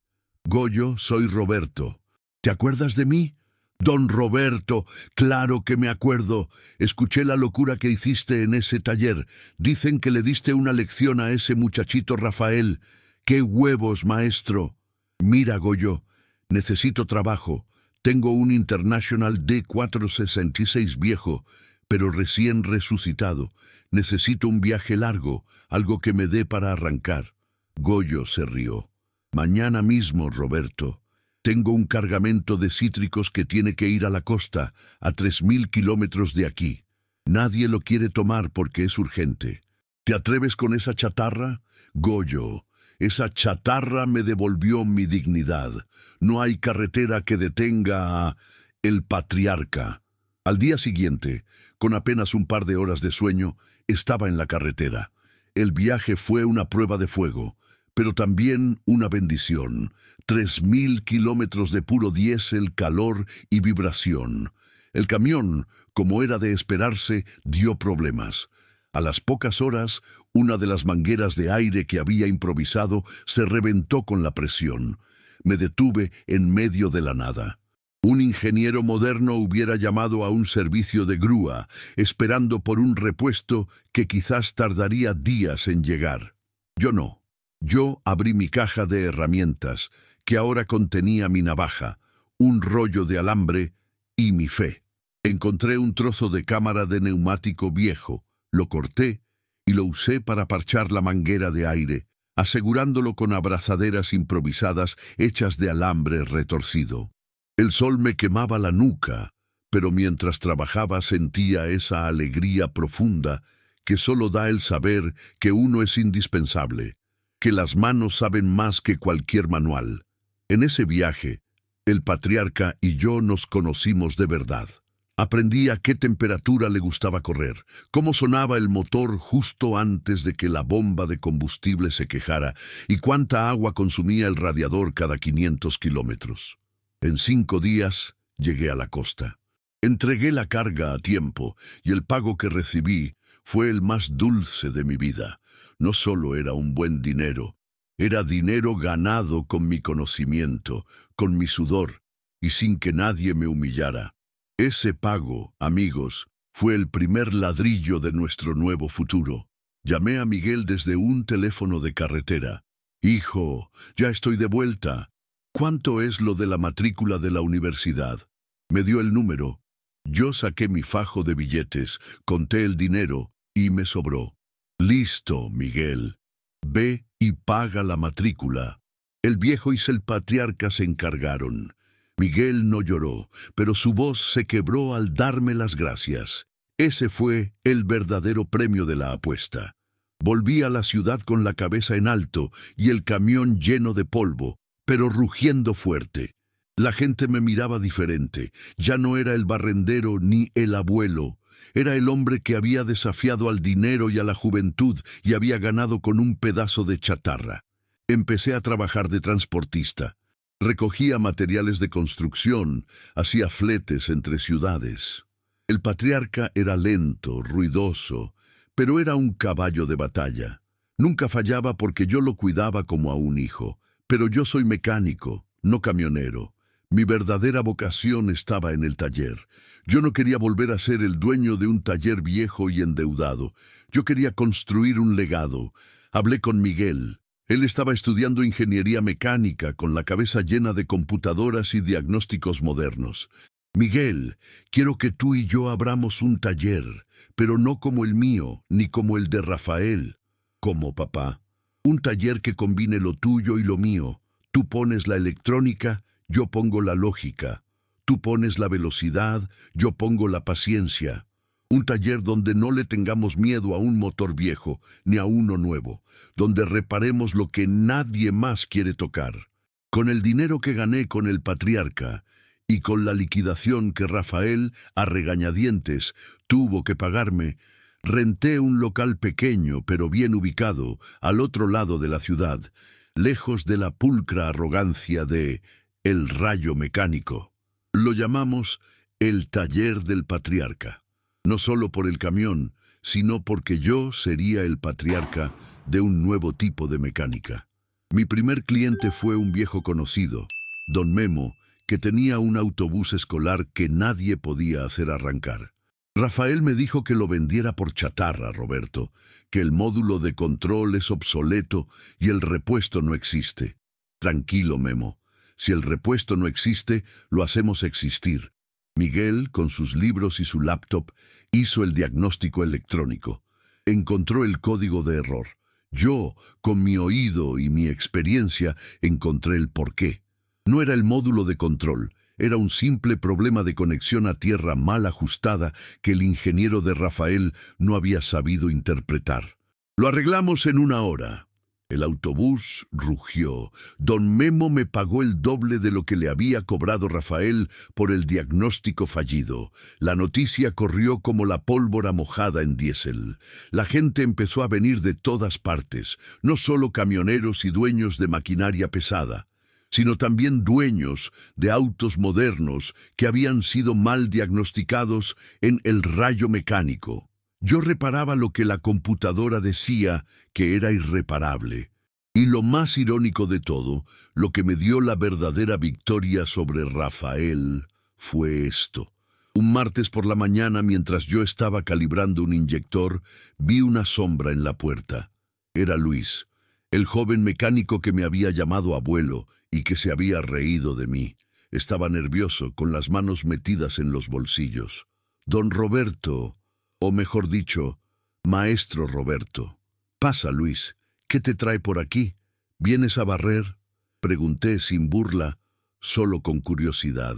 Goyo, soy Roberto. ¿Te acuerdas de mí? Don Roberto, claro que me acuerdo. Escuché la locura que hiciste en ese taller. Dicen que le diste una lección a ese muchachito Rafael. ¡Qué huevos, maestro! Mira, Goyo, necesito trabajo. Tengo un International D466 viejo, pero recién resucitado. Necesito un viaje largo, algo que me dé para arrancar. Goyo se rió. Mañana mismo, Roberto. Tengo un cargamento de cítricos que tiene que ir a la costa, a 3000 kilómetros de aquí. Nadie lo quiere tomar porque es urgente. ¿Te atreves con esa chatarra? Goyo, esa chatarra me devolvió mi dignidad. No hay carretera que detenga a el patriarca. Al día siguiente, con apenas un par de horas de sueño, estaba en la carretera. El viaje fue una prueba de fuego, pero también una bendición. 3000 kilómetros de puro diésel, calor y vibración. El camión, como era de esperarse, dio problemas. A las pocas horas, una de las mangueras de aire que había improvisado se reventó con la presión. Me detuve en medio de la nada. Un ingeniero moderno hubiera llamado a un servicio de grúa, esperando por un repuesto que quizás tardaría días en llegar. Yo no. Yo abrí mi caja de herramientas, que ahora contenía mi navaja, un rollo de alambre y mi fe. Encontré un trozo de cámara de neumático viejo, lo corté y lo usé para parchar la manguera de aire, asegurándolo con abrazaderas improvisadas hechas de alambre retorcido. El sol me quemaba la nuca, pero mientras trabajaba sentía esa alegría profunda que solo da el saber que uno es indispensable, que las manos saben más que cualquier manual. En ese viaje, el patriarca y yo nos conocimos de verdad. Aprendí a qué temperatura le gustaba correr, cómo sonaba el motor justo antes de que la bomba de combustible se quejara y cuánta agua consumía el radiador cada 500 kilómetros. En 5 días llegué a la costa. Entregué la carga a tiempo y el pago que recibí fue el más dulce de mi vida. No solo era un buen dinero, era dinero ganado con mi conocimiento, con mi sudor y sin que nadie me humillara. Ese pago, amigos, fue el primer ladrillo de nuestro nuevo futuro. Llamé a Miguel desde un teléfono de carretera. «Hijo, ya estoy de vuelta. ¿Cuánto es lo de la matrícula de la universidad?» Me dio el número. Yo saqué mi fajo de billetes, conté el dinero y me sobró. «Listo, Miguel. Ve y paga la matrícula». El viejo y el patriarca se encargaron. Miguel no lloró, pero su voz se quebró al darme las gracias. Ese fue el verdadero premio de la apuesta. Volví a la ciudad con la cabeza en alto y el camión lleno de polvo, pero rugiendo fuerte. La gente me miraba diferente. Ya no era el barrendero ni el abuelo. Era el hombre que había desafiado al dinero y a la juventud y había ganado con un pedazo de chatarra. Empecé a trabajar de transportista. Recogía materiales de construcción, hacía fletes entre ciudades. El patriarca era lento, ruidoso, pero era un caballo de batalla. Nunca fallaba porque yo lo cuidaba como a un hijo. Pero yo soy mecánico, no camionero. Mi verdadera vocación estaba en el taller. Yo no quería volver a ser el dueño de un taller viejo y endeudado. Yo quería construir un legado. Hablé con Miguel. Él estaba estudiando ingeniería mecánica con la cabeza llena de computadoras y diagnósticos modernos. «Miguel, quiero que tú y yo abramos un taller, pero no como el mío, ni como el de Rafael. ¿Cómo, papá? Un taller que combine lo tuyo y lo mío. Tú pones la electrónica, yo pongo la lógica. Tú pones la velocidad, yo pongo la paciencia. Un taller donde no le tengamos miedo a un motor viejo ni a uno nuevo, donde reparemos lo que nadie más quiere tocar. Con el dinero que gané con el patriarca y con la liquidación que Rafael, a regañadientes, tuvo que pagarme, renté un local pequeño pero bien ubicado al otro lado de la ciudad, lejos de la pulcra arrogancia de El Rayo Mecánico. Lo llamamos el taller del patriarca, no solo por el camión, sino porque yo sería el patriarca de un nuevo tipo de mecánica. Mi primer cliente fue un viejo conocido, don Memo, que tenía un autobús escolar que nadie podía hacer arrancar. Rafael me dijo que lo vendiera por chatarra, Roberto, que el módulo de control es obsoleto y el repuesto no existe. Tranquilo, Memo. Si el repuesto no existe, lo hacemos existir. Miguel, con sus libros y su laptop, hizo el diagnóstico electrónico. Encontró el código de error. Yo, con mi oído y mi experiencia, encontré el porqué. No era el módulo de control, era un simple problema de conexión a tierra mal ajustada que el ingeniero de Rafael no había sabido interpretar. Lo arreglamos en 1 hora. El autobús rugió. Don Memo me pagó el doble de lo que le había cobrado Rafael por el diagnóstico fallido. La noticia corrió como la pólvora mojada en diésel. La gente empezó a venir de todas partes, no solo camioneros y dueños de maquinaria pesada, sino también dueños de autos modernos que habían sido mal diagnosticados en el rayo mecánico. Yo reparaba lo que la computadora decía que era irreparable. Y lo más irónico de todo, lo que me dio la verdadera victoria sobre Rafael, fue esto. Un martes por la mañana, mientras yo estaba calibrando un inyector, vi una sombra en la puerta. Era Luis, el joven mecánico que me había llamado abuelo y que se había reído de mí. Estaba nervioso, con las manos metidas en los bolsillos. Don Roberto, o mejor dicho, Maestro Roberto. Pasa, Luis. ¿Qué te trae por aquí? ¿Vienes a barrer? Pregunté sin burla, solo con curiosidad.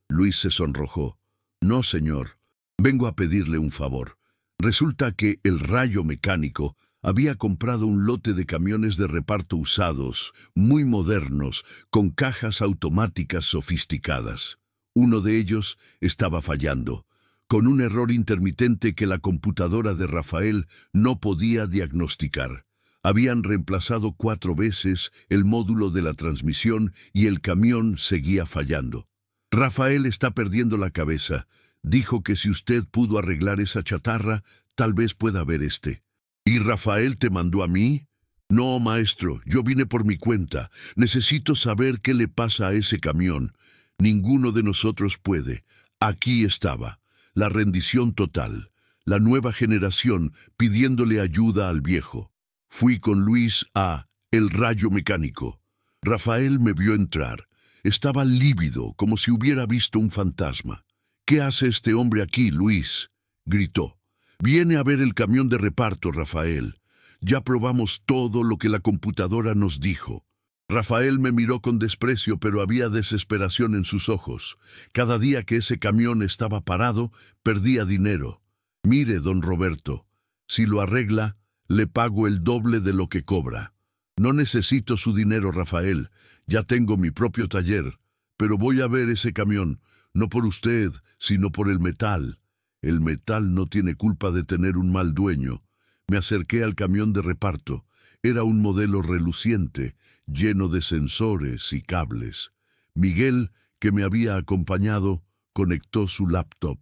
Luis se sonrojó. No, señor. Vengo a pedirle un favor. Resulta que el Rayo Mecánico había comprado un lote de camiones de reparto usados, muy modernos, con cajas automáticas sofisticadas. Uno de ellos estaba fallando, con un error intermitente que la computadora de Rafael no podía diagnosticar. Habían reemplazado 4 veces el módulo de la transmisión y el camión seguía fallando. Rafael está perdiendo la cabeza. Dijo que si usted pudo arreglar esa chatarra, tal vez pueda ver este. ¿Y Rafael te mandó a mí? No, maestro, yo vine por mi cuenta. Necesito saber qué le pasa a ese camión. Ninguno de nosotros puede. Aquí estaba. La rendición total, la nueva generación pidiéndole ayuda al viejo. Fui con Luis a El Rayo Mecánico. Rafael me vio entrar. Estaba lívido, como si hubiera visto un fantasma. ¿Qué hace este hombre aquí, Luis?, gritó. Viene a ver el camión de reparto, Rafael. Ya probamos todo lo que la computadora nos dijo. Rafael me miró con desprecio, pero había desesperación en sus ojos. Cada día que ese camión estaba parado, perdía dinero. Mire, don Roberto, si lo arregla, le pago el doble de lo que cobra. No necesito su dinero, Rafael. Ya tengo mi propio taller. Pero voy a ver ese camión, no por usted, sino por el metal. El metal no tiene culpa de tener un mal dueño. Me acerqué al camión de reparto. Era un modelo reluciente, lleno de sensores y cables. Miguel, que me había acompañado, conectó su laptop.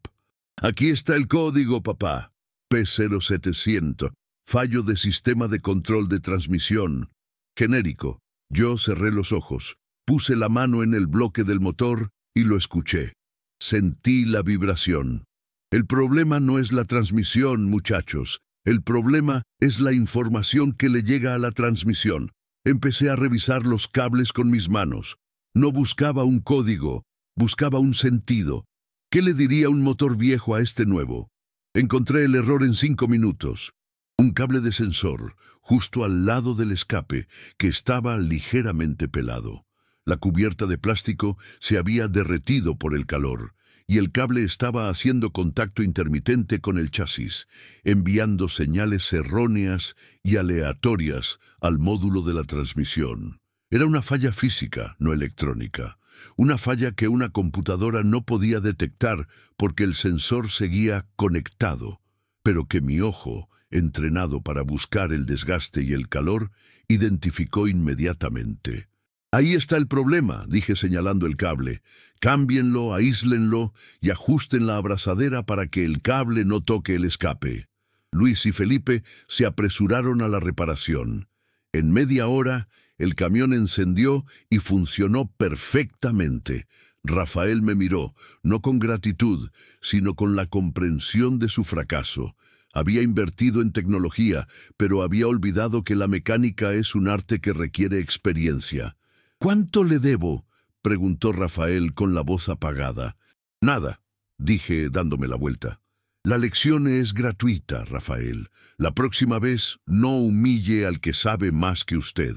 Aquí está el código, papá. P0700. Fallo de sistema de control de transmisión. Genérico. Yo cerré los ojos, puse la mano en el bloque del motor y lo escuché. Sentí la vibración. El problema no es la transmisión, muchachos. El problema es la información que le llega a la transmisión. Empecé a revisar los cables con mis manos. No buscaba un código, buscaba un sentido. ¿Qué le diría un motor viejo a este nuevo? Encontré el error en 5 minutos. Un cable de sensor, justo al lado del escape, que estaba ligeramente pelado. La cubierta de plástico se había derretido por el calor, y el cable estaba haciendo contacto intermitente con el chasis, enviando señales erróneas y aleatorias al módulo de la transmisión. Era una falla física, no electrónica. Una falla que una computadora no podía detectar porque el sensor seguía conectado, pero que mi ojo, entrenado para buscar el desgaste y el calor, identificó inmediatamente. «Ahí está el problema», dije señalando el cable. «Cámbienlo, aíslenlo y ajusten la abrazadera para que el cable no toque el escape». Luis y Felipe se apresuraron a la reparación. En media hora, el camión encendió y funcionó perfectamente. Rafael me miró, no con gratitud, sino con la comprensión de su fracaso. Había invertido en tecnología, pero había olvidado que la mecánica es un arte que requiere experiencia. «¿Cuánto le debo?», preguntó Rafael con la voz apagada. «Nada», dije dándome la vuelta. «La lección es gratuita, Rafael. La próxima vez no humille al que sabe más que usted.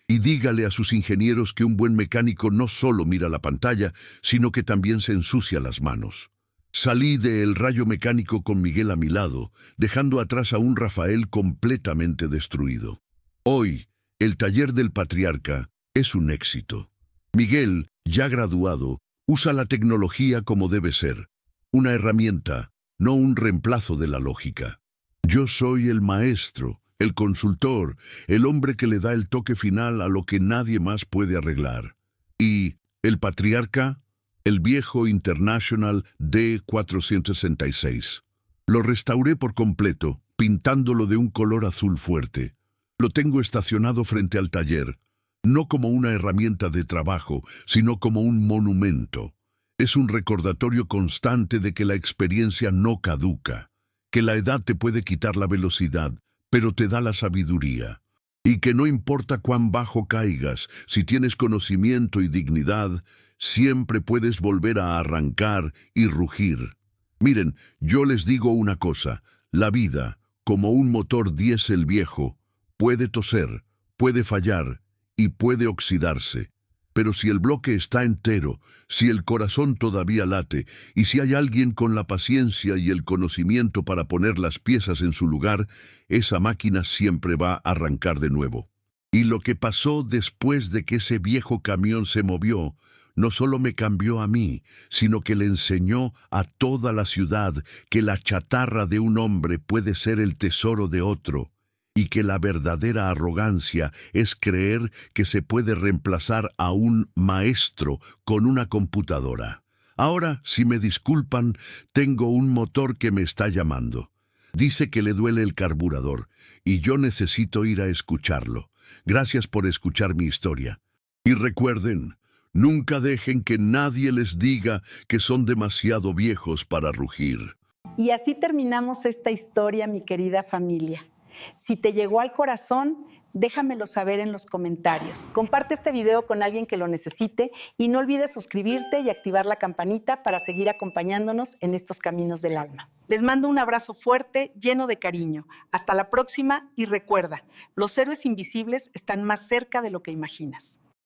Y dígale a sus ingenieros que un buen mecánico no solo mira la pantalla, sino que también se ensucia las manos». Salí del rayo mecánico con Miguel a mi lado, dejando atrás a un Rafael completamente destruido. Hoy, el taller del Patriarca es un éxito. Miguel, ya graduado, usa la tecnología como debe ser, una herramienta, no un reemplazo de la lógica. Yo soy el maestro, el consultor, el hombre que le da el toque final a lo que nadie más puede arreglar. Y el Patriarca, el viejo International D466. Lo restauré por completo, pintándolo de un color azul fuerte. Lo tengo estacionado frente al taller, no como una herramienta de trabajo, sino como un monumento. Es un recordatorio constante de que la experiencia no caduca, que la edad te puede quitar la velocidad, pero te da la sabiduría. Y que no importa cuán bajo caigas, si tienes conocimiento y dignidad, siempre puedes volver a arrancar y rugir. Miren, yo les digo una cosa, la vida, como un motor diésel viejo, puede toser, puede fallar y puede oxidarse. Pero si el bloque está entero, si el corazón todavía late, y si hay alguien con la paciencia y el conocimiento para poner las piezas en su lugar, esa máquina siempre va a arrancar de nuevo. Y lo que pasó después de que ese viejo camión se movió, no solo me cambió a mí, sino que le enseñó a toda la ciudad que la chatarra de un hombre puede ser el tesoro de otro, y que la verdadera arrogancia es creer que se puede reemplazar a un maestro con una computadora. Ahora, si me disculpan, tengo un motor que me está llamando. Dice que le duele el carburador, y yo necesito ir a escucharlo. Gracias por escuchar mi historia. Y recuerden, nunca dejen que nadie les diga que son demasiado viejos para rugir. Y así terminamos esta historia, mi querida familia. Si te llegó al corazón, déjamelo saber en los comentarios. Comparte este video con alguien que lo necesite y no olvides suscribirte y activar la campanita para seguir acompañándonos en estos caminos del alma. Les mando un abrazo fuerte, lleno de cariño. Hasta la próxima y recuerda, los héroes invisibles están más cerca de lo que imaginas.